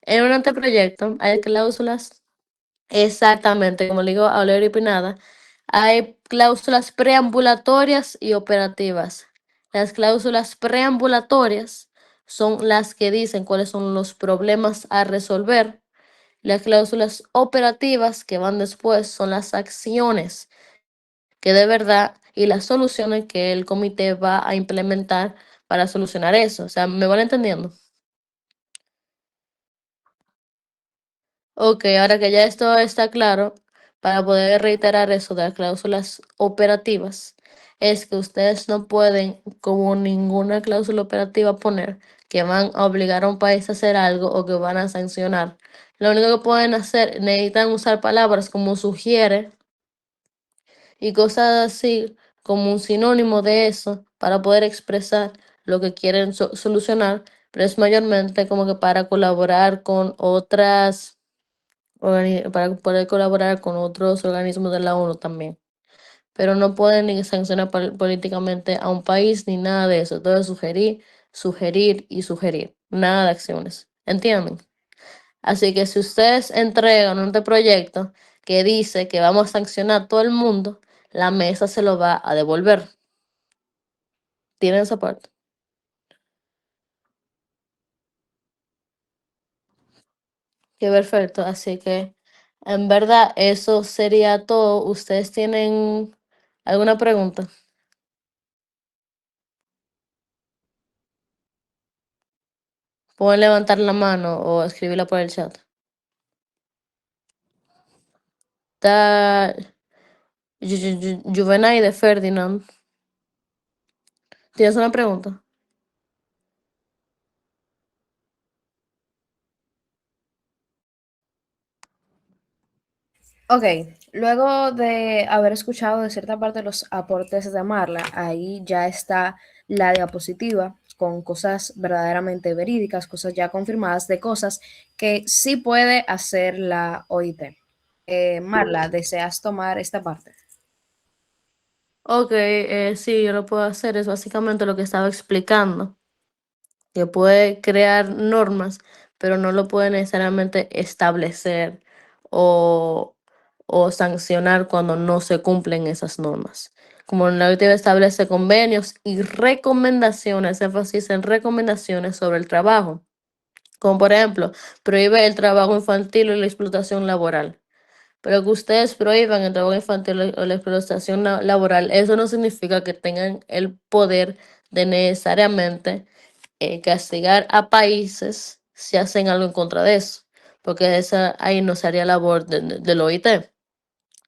en un anteproyecto hay cláusulas, exactamente, como le digo a Olerio y Pinada, hay cláusulas preambulatorias y operativas. Las cláusulas preambulatorias son las que dicen cuáles son los problemas a resolver. Las cláusulas operativas que van después son las acciones que de verdad y las soluciones que el comité va a implementar para solucionar eso. O sea, ¿me van entendiendo? Ok, ahora que ya esto está claro, para poder reiterar eso de las cláusulas operativas, es que ustedes no pueden, como ninguna cláusula operativa, poner que van a obligar a un país a hacer algo o que van a sancionar. Lo único que pueden hacer, necesitan usar palabras como sugiere y cosas así como un sinónimo de eso para poder expresar lo que quieren solucionar, pero es mayormente como que para colaborar con otras para poder colaborar con otros organismos de la ONU también. Pero no pueden ni sancionar políticamente a un país ni nada de eso. Todo es sugerir, sugerir y sugerir. Nada de acciones. ¿Entienden? Así que si ustedes entregan un proyecto que dice que vamos a sancionar a todo el mundo, la mesa se lo va a devolver. ¿Tienen esa parte? Qué perfecto. Así que en verdad eso sería todo. ¿Ustedes tienen alguna pregunta? Pueden levantar la mano o escribirla por el chat. Está Juvenay de Ferdinand. ¿Tienes una pregunta? Ok, luego de haber escuchado de cierta parte los aportes de Marla, ahí ya está la diapositiva con cosas verdaderamente verídicas, cosas ya confirmadas de cosas que sí puede hacer la OIT. Marla, ¿deseas tomar esta parte? Ok, sí, yo lo puedo hacer. Es básicamente lo que estaba explicando. Que puede crear normas, pero no lo puede necesariamente establecer o, o sancionar cuando no se cumplen esas normas. Como la OIT establece convenios y recomendaciones, énfasis en recomendaciones sobre el trabajo, como por ejemplo, prohíbe el trabajo infantil y la explotación laboral. Pero que ustedes prohíban el trabajo infantil o la explotación laboral, eso no significa que tengan el poder de necesariamente castigar a países si hacen algo en contra de eso, porque esa ahí no sería labor del OIT.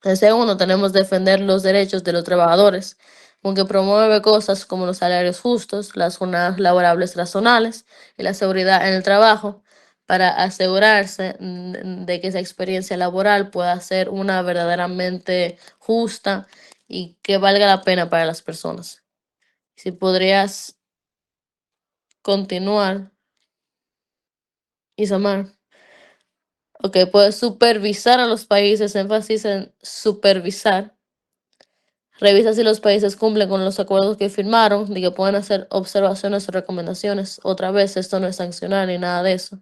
En segundo, tenemos defender los derechos de los trabajadores, aunque promueve cosas como los salarios justos, las jornadas laborables razonables y la seguridad en el trabajo para asegurarse de que esa experiencia laboral pueda ser una verdaderamente justa y que valga la pena para las personas. Si podrías continuar, Isamar. Ok, puede supervisar a los países, énfasis en supervisar. Revisa si los países cumplen con los acuerdos que firmaron, y que pueden hacer observaciones o recomendaciones. Otra vez, esto no es sancionar ni nada de eso.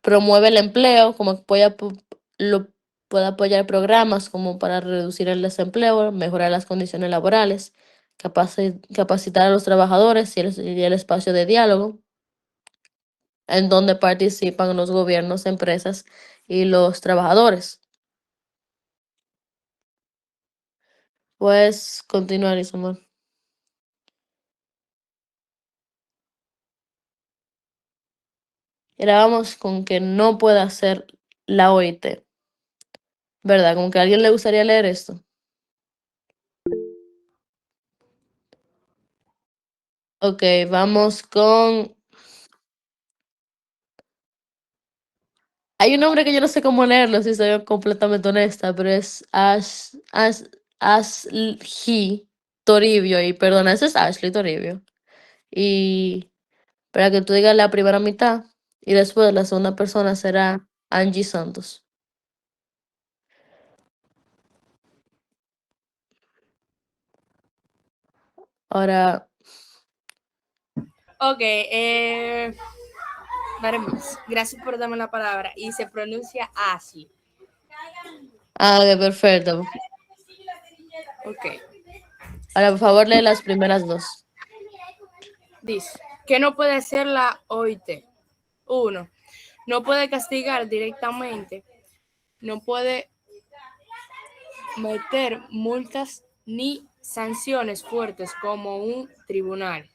Promueve el empleo, como puede apoyar programas como para reducir el desempleo, mejorar las condiciones laborales, capacitar a los trabajadores y el espacio de diálogo en donde participan los gobiernos, empresas y los trabajadores. Puedes continuar, Isamar. Y ahora vamos con que no puede hacer la OIT, ¿verdad? Como que a alguien le gustaría leer esto. Ok, vamos con... Hay un nombre que yo no sé cómo leerlo, si soy completamente honesta, pero es Ashley Toribio. Y perdona, eso es Ashley Toribio. Y para que tú digas la primera mitad y después la segunda persona será Angie Santos. Ahora, Ok, veremos. Gracias por darme la palabra. Y se pronuncia así. ok, perfecto. Ok. Ahora, por favor, lee las primeras dos. Dice, ¿qué no puede hacer la OIT? 1. No puede castigar directamente. No puede meter multas ni sanciones fuertes como un tribunal.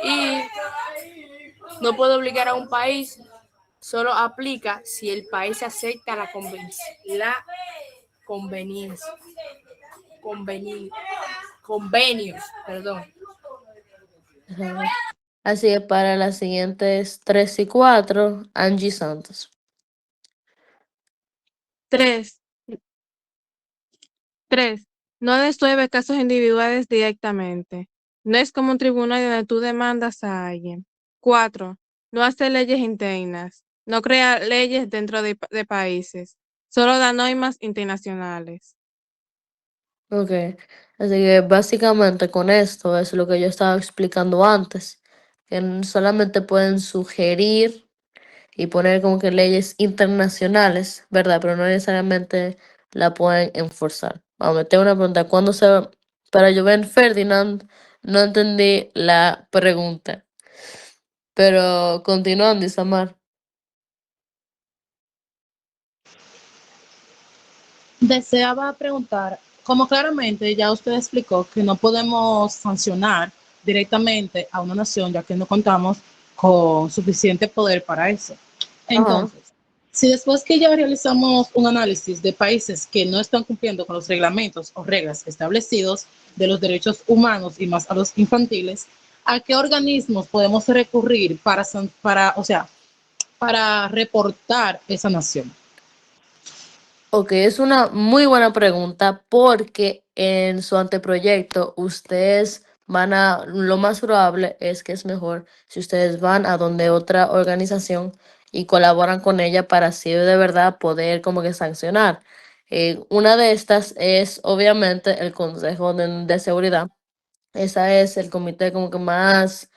Y no puede obligar a un país, solo aplica si el país acepta la conveniencia. Convenios, perdón. Ajá. Así que para las siguientes 3 y 4, Angie Santos. 3. No desuelve casos individuales directamente. No es como un tribunal donde tú demandas a alguien. 4. No hace leyes internas. No crea leyes dentro de países. Solo da normas internacionales. Ok, así que básicamente con esto es lo que yo estaba explicando antes, que solamente pueden sugerir y poner como que leyes internacionales, ¿verdad? Pero no necesariamente la pueden enforzar. Vamos, tengo una pregunta. ¿Cuándo se va? Para Joven Ferdinand, no entendí la pregunta. Pero continuando, Isamar. Deseaba preguntar, como claramente ya usted explicó que no podemos sancionar directamente a una nación ya que no contamos con suficiente poder para eso. Ajá. Entonces, si después que ya realizamos un análisis de países que no están cumpliendo con los reglamentos o reglas establecidos de los derechos humanos y más a los infantiles, ¿a qué organismos podemos recurrir para reportar esa nación? Ok, es una muy buena pregunta porque en su anteproyecto ustedes lo más probable es que es mejor si ustedes van a donde otra organización y colaboran con ella para así de verdad poder como que sancionar. Una de estas es obviamente el Consejo de Seguridad. Esa es el comité como que más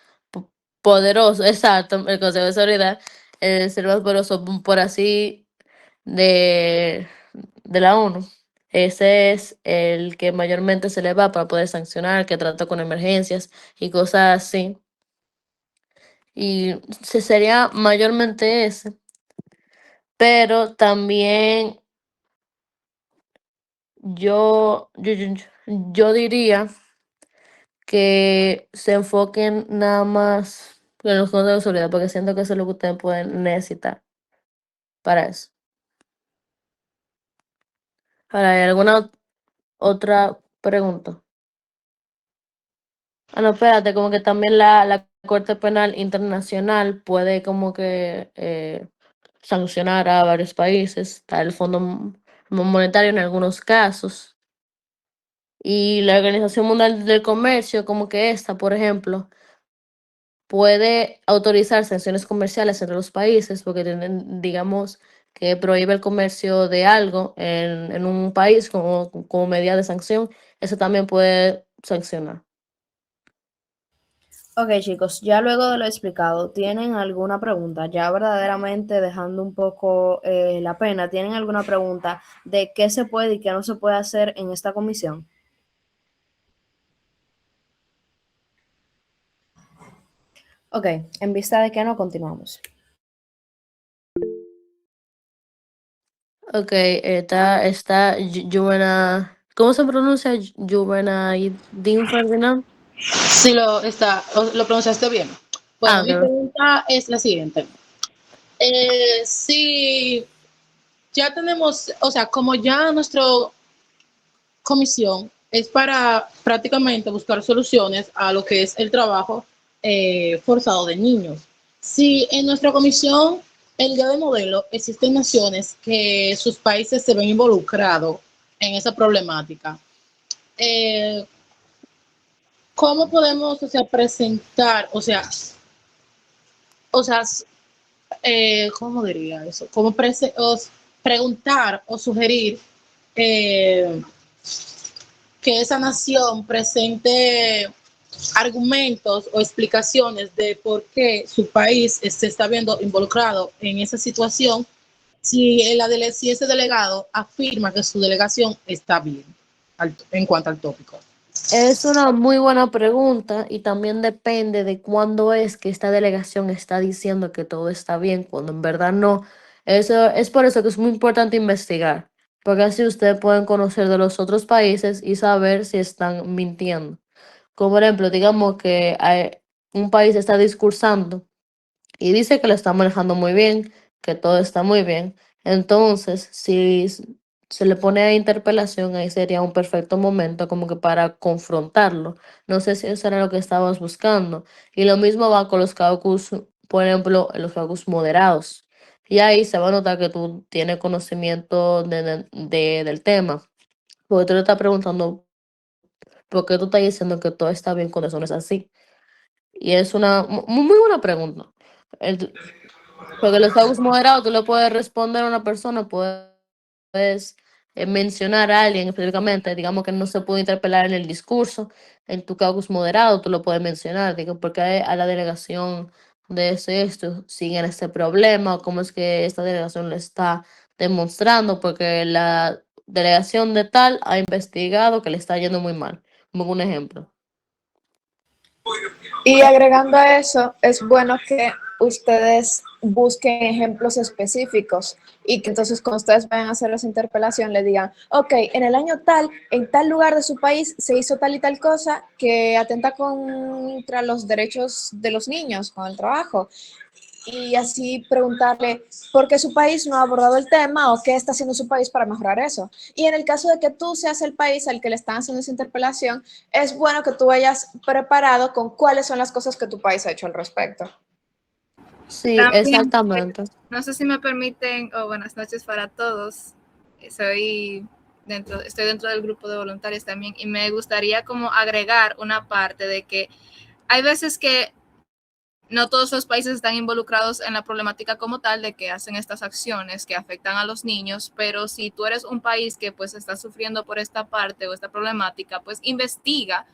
poderoso, exacto, el Consejo de Seguridad es el más poderoso por así de, de la ONU. Ese es el que mayormente se le va para poder sancionar, que trata con emergencias y cosas así. Y sería mayormente ese. Pero también yo diría que se enfoquen nada más en los fondos de seguridad, porque siento que eso es lo que ustedes pueden necesitar para eso. Ahora, ¿hay alguna otra pregunta? Ah, no, espérate, como que también la Corte Penal Internacional puede como que sancionar a varios países, está el Monetario en algunos casos, y la Organización Mundial del Comercio, como que esta, por ejemplo, puede autorizar sanciones comerciales entre los países, porque tienen, digamos, que prohíbe el comercio de algo en un país como medida de sanción, eso también puede sancionar. Ok, chicos, ya luego de lo explicado, ¿tienen alguna pregunta? Ya verdaderamente dejando un poco la pena, ¿tienen alguna pregunta de qué se puede y qué no se puede hacer en esta comisión? Ok, en vista de que no, continuamos. Ok, está Juvena, ¿cómo se pronuncia? Juvena y Dean Ferdinand. Sí, lo pronunciaste bien. Bueno, mi Ok. pregunta es la siguiente. Si ya tenemos, o sea, como ya nuestra comisión es para prácticamente buscar soluciones a lo que es el trabajo forzado de niños. Si en nuestra comisión, el día de modelo, existen naciones que sus países se ven involucrados en esa problemática, ¿cómo podemos, o sea, presentar, o sea, ¿cómo diría eso? Preguntar o sugerir que esa nación presente argumentos o explicaciones de por qué su país se está viendo involucrado en esa situación si, si ese delegado afirma que su delegación está bien en cuanto al tópico. Es una muy buena pregunta y también depende de cuándo es que esta delegación está diciendo que todo está bien, cuando en verdad no. Eso es por eso que es muy importante investigar, porque así ustedes pueden conocer de los otros países y saber si están mintiendo. Como por ejemplo, digamos que un país está discursando y dice que lo está manejando muy bien, que todo está muy bien. Entonces, si se le pone a interpelación, ahí sería un perfecto momento como que para confrontarlo. No sé si eso era lo que estabas buscando. Y lo mismo va con los caucus, por ejemplo, los caucus moderados. Y ahí se va a notar que tú tienes conocimiento del tema. Porque tú le estás preguntando por qué tú estás diciendo que todo está bien cuando eso no es así. Y es una muy buena pregunta. El- Porque los pagos moderados tú le puedes responder a una persona, puedes mencionar a alguien específicamente, digamos que no se puede interpelar en el discurso, en tu caucus moderado tú lo puedes mencionar, digo, porque a la delegación de esto siguen este problema, cómo es que esta delegación lo está demostrando, porque la delegación de tal ha investigado que le está yendo muy mal, como un ejemplo. Y agregando a eso, es bueno que ustedes busquen ejemplos específicos y que entonces cuando ustedes vayan a hacer esa interpelación le digan, ok, en el año tal, en tal lugar de su país se hizo tal y tal cosa que atenta contra los derechos de los niños con el trabajo. Y así preguntarle por qué su país no ha abordado el tema o qué está haciendo su país para mejorar eso. Y en el caso de que tú seas el país al que le están haciendo esa interpelación, es bueno que tú vayas preparado con cuáles son las cosas que tu país ha hecho al respecto. Sí, También, exactamente. no sé si me permiten, o buenas noches para todos. Estoy dentro del grupo de voluntarios también y me gustaría como agregar una parte de que hay veces que no todos los países están involucrados en la problemática como tal de que hacen estas acciones que afectan a los niños, pero si tú eres un país que pues está sufriendo por esta parte o esta problemática, pues investiga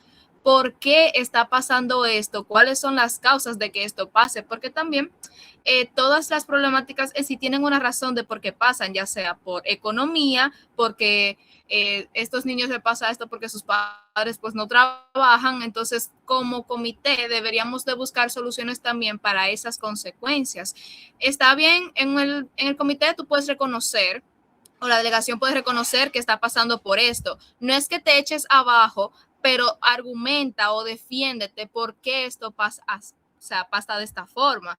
por qué está pasando esto, cuáles son las causas de que esto pase, porque también todas las problemáticas sí tienen una razón de por qué pasan, ya sea por economía, porque estos niños le pasa esto porque sus padres pues no trabajan, entonces como comité deberíamos de buscar soluciones también para esas consecuencias. Está bien, en el comité tú puedes reconocer o la delegación puede reconocer que está pasando por esto. No es que te eches abajo, pero argumenta o defiéndete por qué esto pasa, o sea, pasa de esta forma.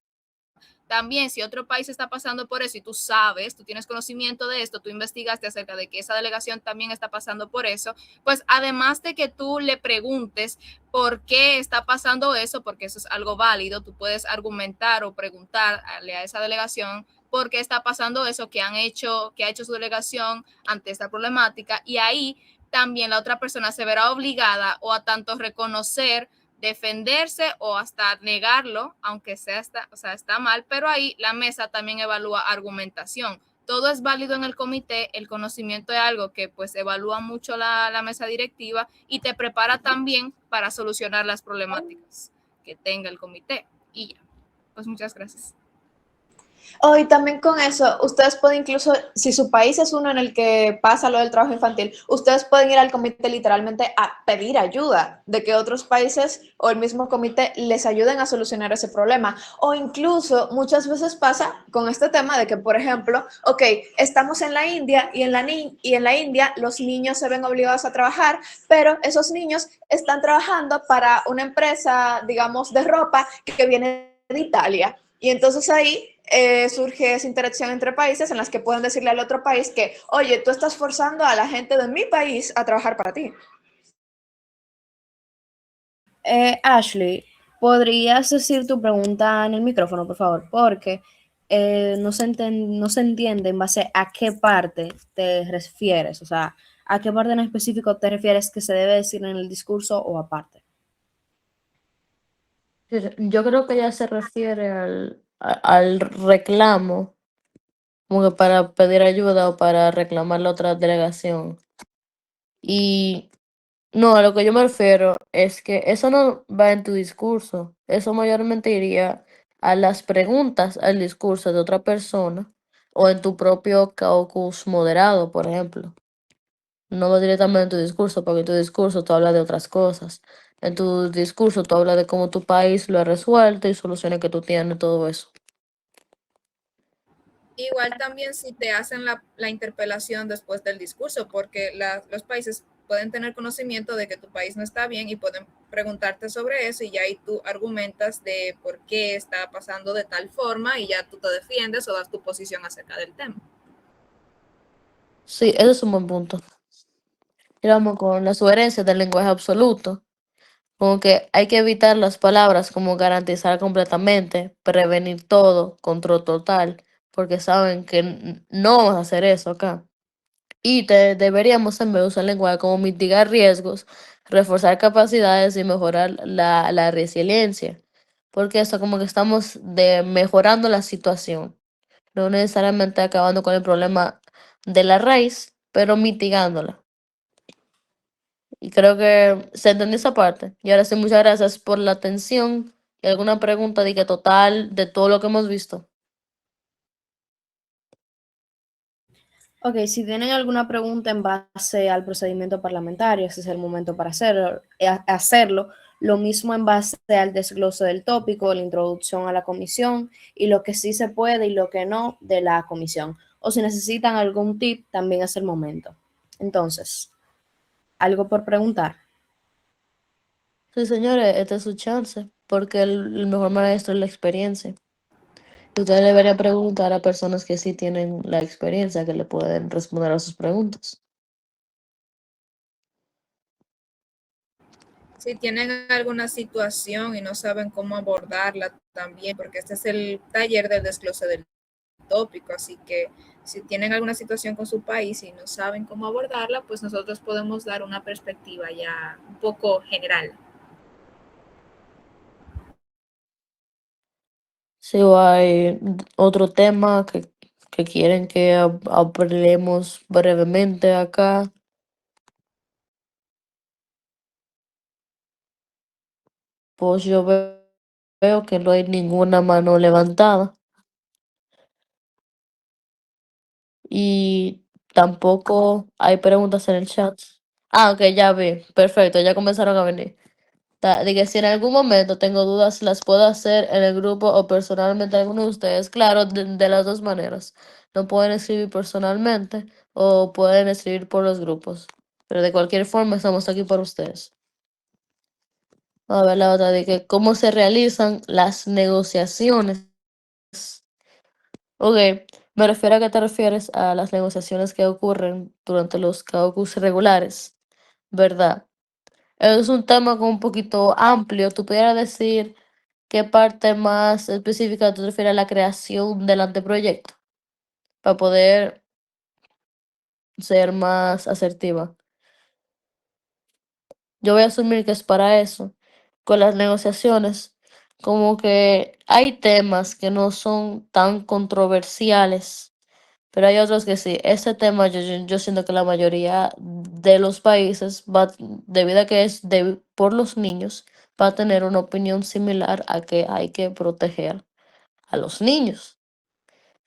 También, si otro país está pasando por eso y tú sabes, tú tienes conocimiento de esto, tú investigaste acerca de que esa delegación también está pasando por eso, pues además de que tú le preguntes por qué está pasando eso, porque eso es algo válido, tú puedes argumentar o preguntarle a esa delegación por qué está pasando eso que ha hecho su delegación ante esta problemática, y ahí también la otra persona se verá obligada o a tanto reconocer, defenderse o hasta negarlo, aunque está mal, pero ahí la mesa también evalúa argumentación. Todo es válido en el comité, el conocimiento es algo que pues evalúa mucho la mesa directiva y te prepara también para solucionar las problemáticas que tenga el comité. Y ya, pues muchas gracias. Oh, y también con eso, ustedes pueden incluso, si su país es uno en el que pasa lo del trabajo infantil, ustedes pueden ir al comité literalmente a pedir ayuda de que otros países o el mismo comité les ayuden a solucionar ese problema. O incluso muchas veces pasa con este tema de que, por ejemplo, ok, estamos en la India y en la India los niños se ven obligados a trabajar, pero esos niños están trabajando para una empresa, digamos, de ropa que viene de Italia. Y entonces ahí surge esa interacción entre países en las que pueden decirle al otro país que, oye, tú estás forzando a la gente de mi país a trabajar para ti. Ashley, ¿podrías decir tu pregunta en el micrófono, por favor? Porque no se entiende en base a qué parte te refieres, o sea, a qué parte en específico te refieres que se debe decir en el discurso o aparte. Yo creo que ella se refiere al reclamo, como que para pedir ayuda o para reclamar la otra delegación. Y No, a lo que yo me refiero es que eso no va en tu discurso. Eso mayormente iría a las preguntas al discurso de otra persona o en tu propio caucus moderado, por ejemplo. No va directamente en tu discurso, porque en tu discurso tú hablas de otras cosas. En tu discurso tú hablas de cómo tu país lo ha resuelto y soluciones que tú tienes, todo eso. Igual también si te hacen la interpelación después del discurso, porque los países pueden tener conocimiento de que tu país no está bien y pueden preguntarte sobre eso y ya ahí tú argumentas de por qué está pasando de tal forma y ya tú te defiendes o das tu posición acerca del tema. Sí, ese es un buen punto. Y vamos con la sugerencia del lenguaje absoluto. Como que hay que evitar las palabras como garantizar completamente, prevenir todo, control total, porque saben que no vamos a hacer eso acá. Y deberíamos en vez de usar el lenguaje como mitigar riesgos, reforzar capacidades y mejorar la resiliencia. Porque eso como que estamos mejorando la situación, no necesariamente acabando con el problema de la raíz, pero mitigándola. Y creo que se entendió esa parte. Y ahora sí, muchas gracias por la atención. ¿Y alguna pregunta de que total de todo lo que hemos visto? Ok, si tienen alguna pregunta en base al procedimiento parlamentario, ese es el momento para hacerlo. Lo mismo en base al desglose del tópico, la introducción a la comisión y lo que sí se puede y lo que no de la comisión. O si necesitan algún tip, también es el momento. Entonces, ¿algo por preguntar? Sí, señores, esta es su chance, porque el mejor maestro es la experiencia. Y ustedes deberían preguntar a personas que sí tienen la experiencia, que le pueden responder a sus preguntas. Si tienen alguna situación y no saben cómo abordarla también, porque este es el taller del desglose del tópico, así que si tienen alguna situación con su país y no saben cómo abordarla, pues nosotros podemos dar una perspectiva ya un poco general. Si hay otro tema que quieren que hablemos brevemente acá. Pues yo veo que no hay ninguna mano levantada y tampoco hay preguntas en el chat. Ah, ok, ya vi. Perfecto, ya comenzaron a venir. De que si en algún momento tengo dudas, las puedo hacer en el grupo o personalmente a alguno de ustedes. Claro, de las dos maneras. No pueden escribir personalmente o pueden escribir por los grupos. Pero de cualquier forma, estamos aquí para ustedes. A ver la otra de que cómo se realizan las negociaciones. Ok, me refiero a que te refieres a las negociaciones que ocurren durante los caucus regulares, ¿verdad? Es un tema como un poquito amplio. ¿Tú pudieras decir qué parte más específica te refieres a la creación del anteproyecto para poder ser más asertiva? Yo voy a asumir que es para eso. Con las negociaciones, como que hay temas que no son tan controversiales, pero hay otros que sí. Ese tema yo siento que la mayoría de los países va, debido a que es por los niños, va a tener una opinión similar a que hay que proteger a los niños.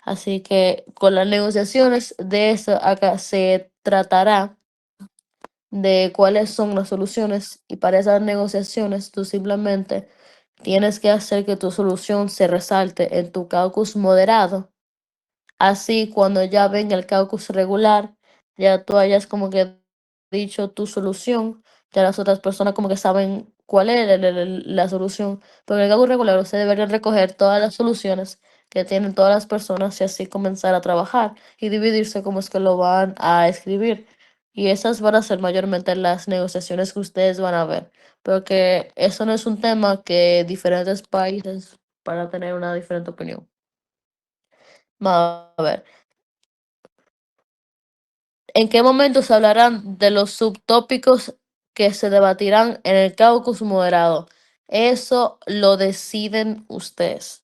Así que con las negociaciones de eso acá se tratará de cuáles son las soluciones y para esas negociaciones tú simplemente tienes que hacer que tu solución se resalte en tu caucus moderado. Así cuando ya venga el caucus regular, ya tú hayas como que dicho tu solución, ya las otras personas como que saben cuál es la solución. Pero en el caucus regular usted debería recoger todas las soluciones que tienen todas las personas y así comenzar a trabajar y dividirse como es que lo van a escribir. Y esas van a ser mayormente las negociaciones que ustedes van a ver. Porque eso no es un tema que diferentes países van a tener una diferente opinión. Vamos a ver. ¿En qué momento se hablarán de los subtópicos que se debatirán en el caucus moderado? Eso lo deciden ustedes.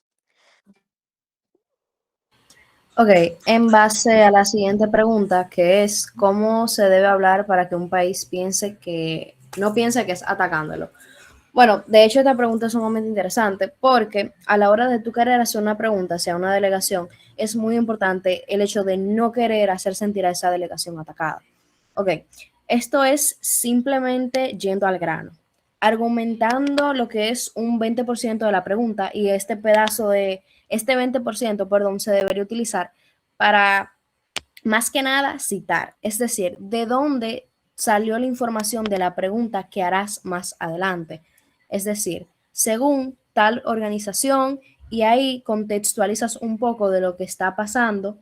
Ok, en base a la siguiente pregunta, que es ¿cómo se debe hablar para que un país piense que No piense que es atacándolo. Bueno, de hecho esta pregunta es sumamente interesante porque a la hora de tú querer hacer una pregunta hacia una delegación, es muy importante el hecho de no querer hacer sentir a esa delegación atacada. Ok, esto es simplemente yendo al grano, argumentando lo que es un 20% de la pregunta y este 20%, perdón, se debería utilizar para más que nada citar, es decir, de dónde salió la información de la pregunta que harás más adelante. Es decir, según tal organización y ahí contextualizas un poco de lo que está pasando.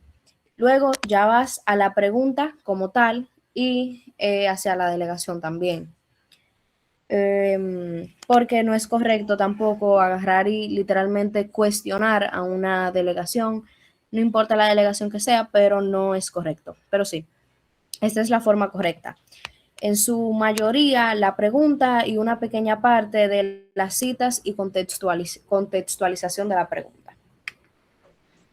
Luego ya vas a la pregunta como tal y hacia la delegación también. Porque no es correcto tampoco agarrar y literalmente cuestionar a una delegación, no importa la delegación que sea, pero no es correcto. Pero sí, esta es la forma correcta. En su mayoría, la pregunta y una pequeña parte de las citas y contextualización de la pregunta.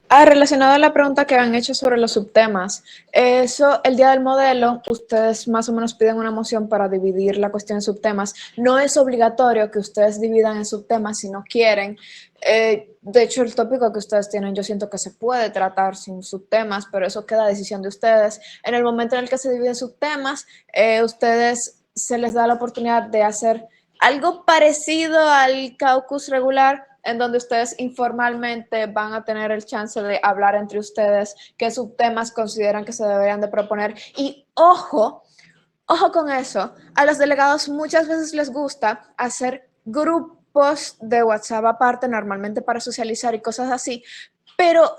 Relacionado a la pregunta que han hecho sobre los subtemas, eso, el día del modelo, ustedes más o menos piden una moción para dividir la cuestión en subtemas. No es obligatorio que ustedes dividan en subtemas si no quieren. De hecho, el tópico que ustedes tienen, yo siento que se puede tratar sin subtemas, pero eso queda a decisión de ustedes. En el momento en el que se dividen subtemas, ustedes se les da la oportunidad de hacer algo parecido al caucus regular, en donde ustedes informalmente van a tener el chance de hablar entre ustedes qué subtemas consideran que se deberían de proponer. Y ojo con eso, a los delegados muchas veces les gusta hacer grupos de WhatsApp aparte, normalmente para socializar y cosas así, pero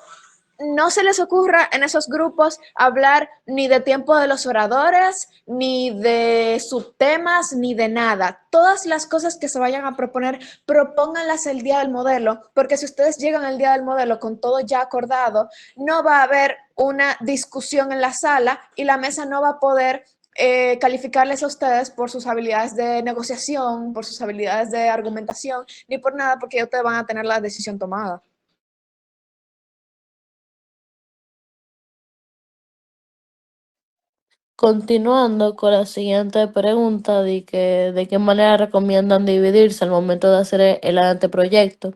no se les ocurra en esos grupos hablar ni de tiempo de los oradores, ni de subtemas, ni de nada. Todas las cosas que se vayan a proponer, propónganlas el día del modelo, porque si ustedes llegan el día del modelo con todo ya acordado, no va a haber una discusión en la sala y la mesa no va a poder calificarles a ustedes por sus habilidades de negociación, por sus habilidades de argumentación, ni por nada, porque ya ustedes van a tener la decisión tomada. Continuando con la siguiente pregunta de qué manera recomiendan dividirse al momento de hacer el anteproyecto.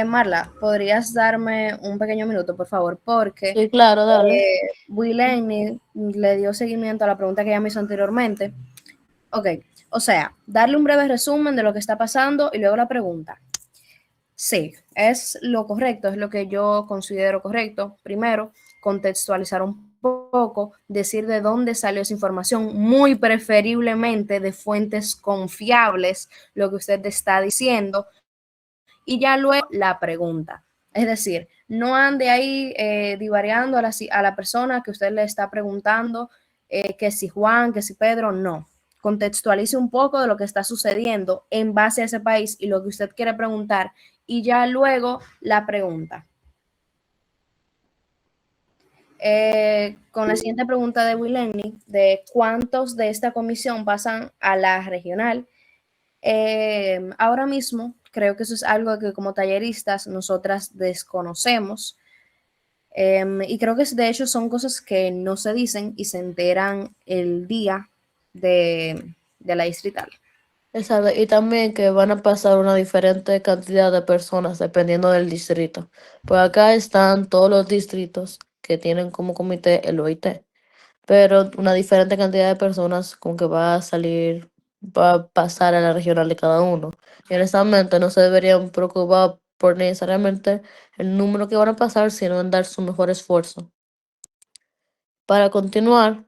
Marla, ¿podrías darme un pequeño minuto, por favor? Porque Sí, claro, dale. Wileni le dio seguimiento a la pregunta que ella me hizo anteriormente. Ok, o sea, darle un breve resumen de lo que está pasando y luego la pregunta. Sí, es lo correcto, es lo que yo considero correcto. Primero, contextualizar un poco, decir de dónde salió esa información, muy preferiblemente de fuentes confiables, lo que usted está diciendo, y ya luego la pregunta. Es decir, no ande ahí divariando a la persona que usted le está preguntando, que si Juan, que si Pedro, no. Contextualice un poco de lo que está sucediendo en base a ese país y lo que usted quiere preguntar y ya luego la pregunta. Con la siguiente pregunta de Wileni, de cuántos de esta comisión pasan a la regional. Ahora mismo creo que eso es algo que como talleristas nosotras desconocemos y creo que de hecho son cosas que no se dicen y se enteran el día de la distrital. Exacto, y también que van a pasar una diferente cantidad de personas dependiendo del distrito. Pues acá están todos los distritos que tienen como comité el OIT, pero una diferente cantidad de personas con que va a pasar a la regional de cada uno. Y honestamente no se deberían preocupar por necesariamente el número que van a pasar, sino en dar su mejor esfuerzo. Para continuar,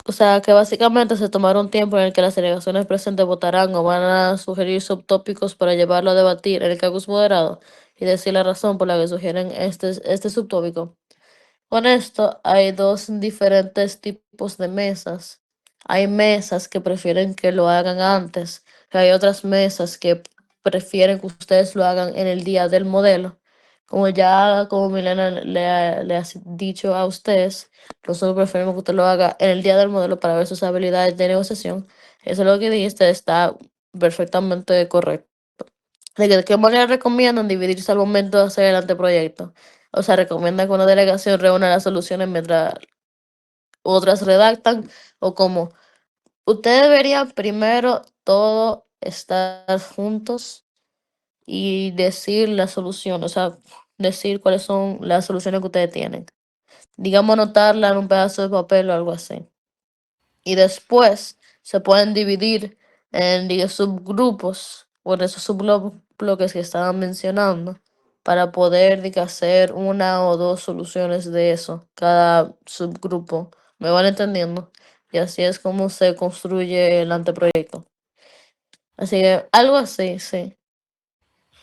o sea, que básicamente se tomaron tiempo en el que las delegaciones presentes votarán o van a sugerir subtópicos para llevarlo a debatir en el caucus moderado y decir la razón por la que sugieren este subtópico. Con esto hay dos diferentes tipos de mesas. Hay mesas que prefieren que lo hagan antes, y hay otras mesas que prefieren que ustedes lo hagan en el día del modelo. Como Milena le ha dicho a ustedes, nosotros preferimos que usted lo haga en el día del modelo para ver sus habilidades de negociación. Eso es lo que dijiste, está perfectamente correcto. ¿De qué manera recomiendan dividirse al momento de hacer el anteproyecto? O sea, recomiendan que una delegación reúna las soluciones mientras otras redactan, o cómo. Ustedes deberían primero todo estar juntos y decir la solución, o sea, decir cuáles son las soluciones que ustedes tienen. Digamos, anotarla en un pedazo de papel o algo así. Y después se pueden dividir en 10 subgrupos o en esos subbloques que estaban mencionando para poder hacer una o dos soluciones de eso, cada subgrupo. ¿Me van entendiendo? Y así es como se construye el anteproyecto. Así que algo así, sí.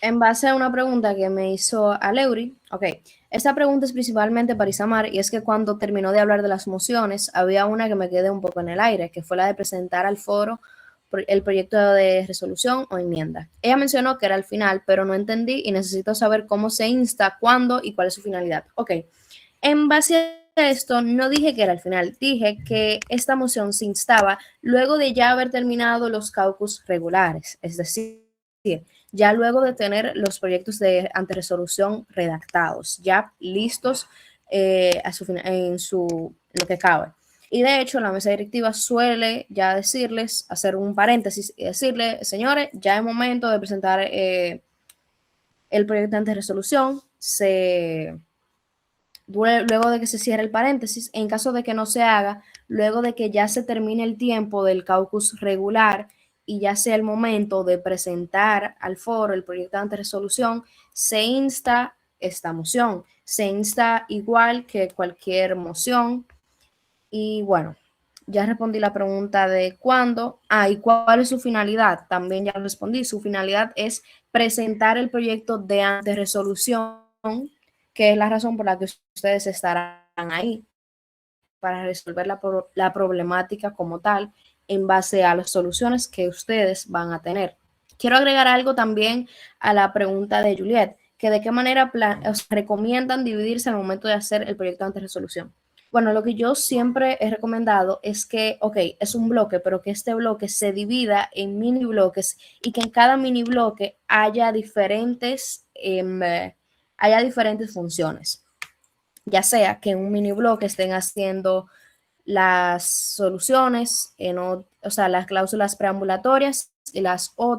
En base a una pregunta que me hizo Aleuri, ok, esta pregunta es principalmente para Isamar y es que cuando terminó de hablar de las mociones, había una que me quedé un poco en el aire, que fue la de presentar al foro el proyecto de resolución o enmienda. Ella mencionó que era al final, pero no entendí y necesito saber cómo se insta, cuándo y cuál es su finalidad. Ok, en base a esto, no dije que era al final, dije que esta moción se instaba luego de ya haber terminado los caucus regulares, es decir, ya luego de tener los proyectos de anteresolución redactados, ya listos en lo que cabe. Y de hecho, la mesa directiva suele ya decirles, hacer un paréntesis y decirle, señores, ya es momento de presentar el proyecto de anteresolución, luego de que se cierre el paréntesis, en caso de que no se haga, luego de que ya se termine el tiempo del caucus regular y ya sea el momento de presentar al foro el proyecto de anteresolución, se insta esta moción. Se insta igual que cualquier moción. Y bueno, ya respondí la pregunta de cuándo. ¿Y cuál es su finalidad? También ya respondí. Su finalidad es presentar el proyecto de anteresolución, que es la razón por la que ustedes estarán ahí, para resolver la problemática como tal en base a las soluciones que ustedes van a tener. Quiero agregar algo también a la pregunta de Juliet, que de qué manera recomiendan dividirse al momento de hacer el proyecto de anteresolución. Bueno, lo que yo siempre he recomendado es que, ok, es un bloque, pero que este bloque se divida en mini bloques y que en cada mini bloque haya diferentes funciones. Ya sea que en un mini bloque estén haciendo las soluciones, o sea, las cláusulas preambulatorias y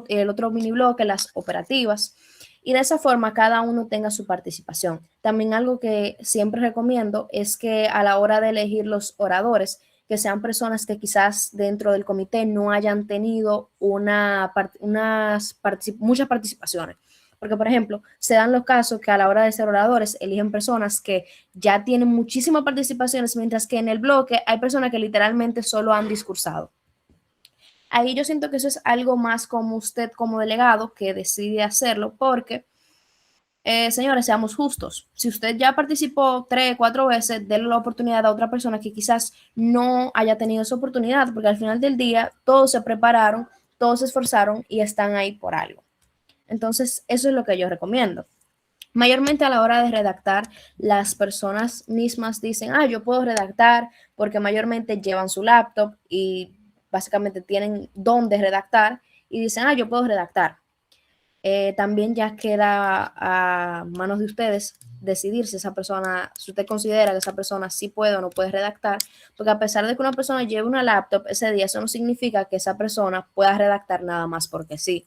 el otro mini bloque, las operativas. Y de esa forma cada uno tenga su participación. También algo que siempre recomiendo es que a la hora de elegir los oradores, que sean personas que quizás dentro del comité no hayan tenido muchas participaciones. Porque, por ejemplo, se dan los casos que a la hora de ser oradores eligen personas que ya tienen muchísimas participaciones, mientras que en el bloque hay personas que literalmente solo han discursado. Ahí yo siento que eso es algo más como usted como delegado que decide hacerlo, porque, señores, seamos justos. Si usted ya participó 3, 4 veces, déle la oportunidad a otra persona que quizás no haya tenido esa oportunidad, porque al final del día todos se prepararon, todos se esforzaron y están ahí por algo. Entonces, eso es lo que yo recomiendo. Mayormente a la hora de redactar, las personas mismas dicen, yo puedo redactar, porque mayormente llevan su laptop y básicamente tienen dónde redactar y dicen, yo puedo redactar. También ya queda a manos de ustedes decidir si usted considera que esa persona sí puede o no puede redactar, porque a pesar de que una persona lleve una laptop ese día, eso no significa que esa persona pueda redactar nada más porque sí.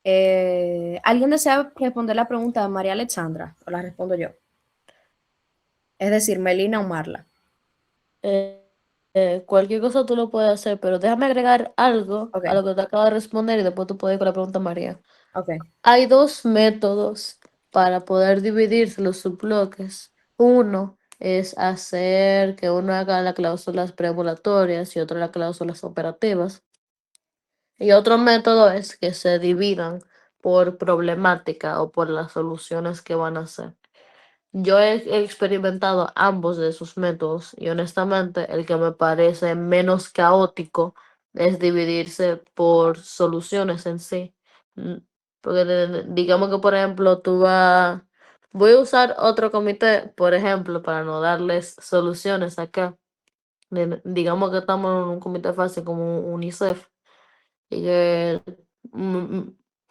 ¿Alguien desea responder la pregunta de María Alexandra o la respondo yo? Es decir, Melina o Marla. Cualquier cosa tú lo puedes hacer, pero déjame agregar algo Ok. a lo que te acabo de responder y después tú puedes ir con la pregunta María. Ok. Hay dos métodos para poder dividir los subbloques. Uno es hacer que uno haga las cláusulas preambulatorias y otro las cláusulas operativas. Y otro método es que se dividan por problemática o por las soluciones que van a hacer. Yo he experimentado ambos de esos métodos y honestamente el que me parece menos caótico es dividirse por soluciones en sí. Porque digamos que, por ejemplo, voy a usar otro comité, por ejemplo, para no darles soluciones acá. Digamos que estamos en un comité fácil como UNICEF y que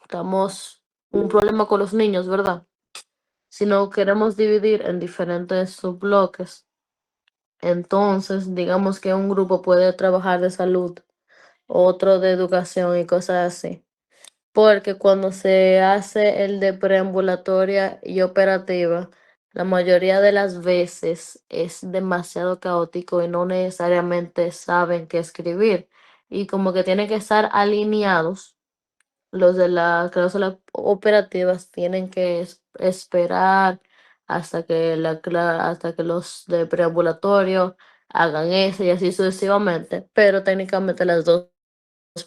estamos un problema con los niños, ¿verdad? Si no queremos dividir en diferentes subbloques, Entonces, digamos que un grupo puede trabajar de salud, otro de educación y cosas así. Porque cuando se hace el de preambulatoria y operativa, la mayoría de las veces es demasiado caótico y no necesariamente saben qué escribir. Y como que tienen que estar alineados, los de la cláusula operativas tienen que esperar hasta que los de preambulatorio hagan eso y así sucesivamente, pero técnicamente las dos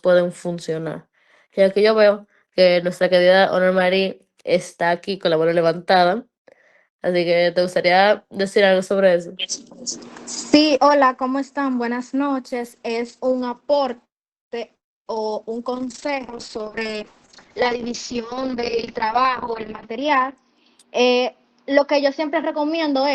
pueden funcionar. Y aquí yo veo que nuestra querida Honor Marie está aquí con la mano levantada, así que te gustaría decir algo sobre eso. Sí, hola, ¿cómo están? Buenas noches. Es un aporte o un consejo sobre la división del trabajo, el material. Lo que yo siempre recomiendo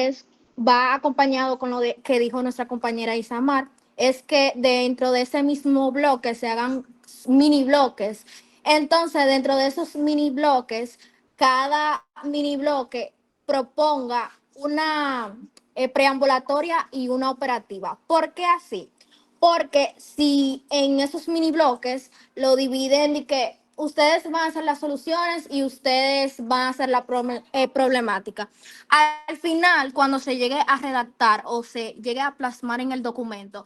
va acompañado con lo que dijo nuestra compañera Isamar, es que dentro de ese mismo bloque se hagan mini bloques. Entonces, dentro de esos mini bloques, cada mini bloque proponga una preambulatoria y una operativa. ¿Por qué así? Porque si en esos mini bloques lo dividen y que ustedes van a hacer las soluciones y ustedes van a hacer la problemática. Al final, cuando se llegue a redactar o se llegue a plasmar en el documento,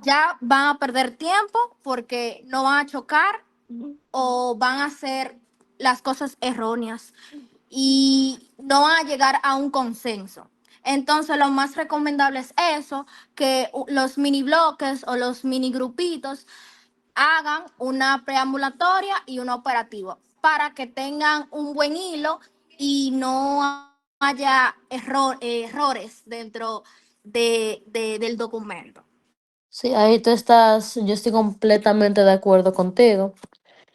ya van a perder tiempo porque no van a chocar o van a hacer las cosas erróneas y no van a llegar a un consenso. Entonces, lo más recomendable es eso, que los mini bloques o los mini grupitos hagan una preambulatoria y una operativa para que tengan un buen hilo y no haya errores dentro del documento. Sí, ahí tú estás, yo estoy completamente de acuerdo contigo.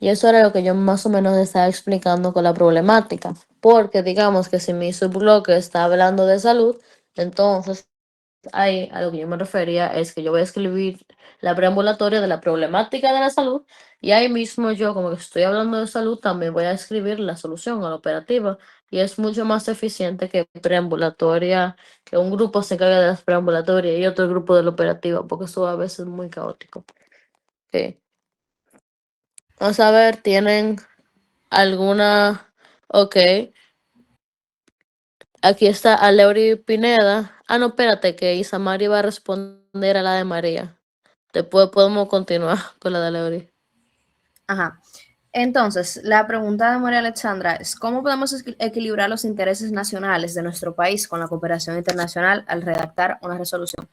Y eso era lo que yo más o menos estaba explicando con la problemática. Porque digamos que si mi subbloque está hablando de salud, entonces ahí a lo que yo me refería es que yo voy a escribir la preambulatoria de la problemática de la salud y ahí mismo yo, como que estoy hablando de salud, también voy a escribir la solución a la operativa y es mucho más eficiente que preambulatoria, que un grupo se encargue de las preambulatorias y otro grupo de la operativa, porque eso a veces es muy caótico. Okay. Vamos a ver, ¿tienen alguna? Ok, aquí está Aleury Pineda. Ah, no, espérate, que Isamari va a responder a la de María. Después podemos continuar con la de Leury. Ajá. Entonces, la pregunta de María Alexandra es, ¿cómo podemos equilibrar los intereses nacionales de nuestro país con la cooperación internacional al redactar una resolución?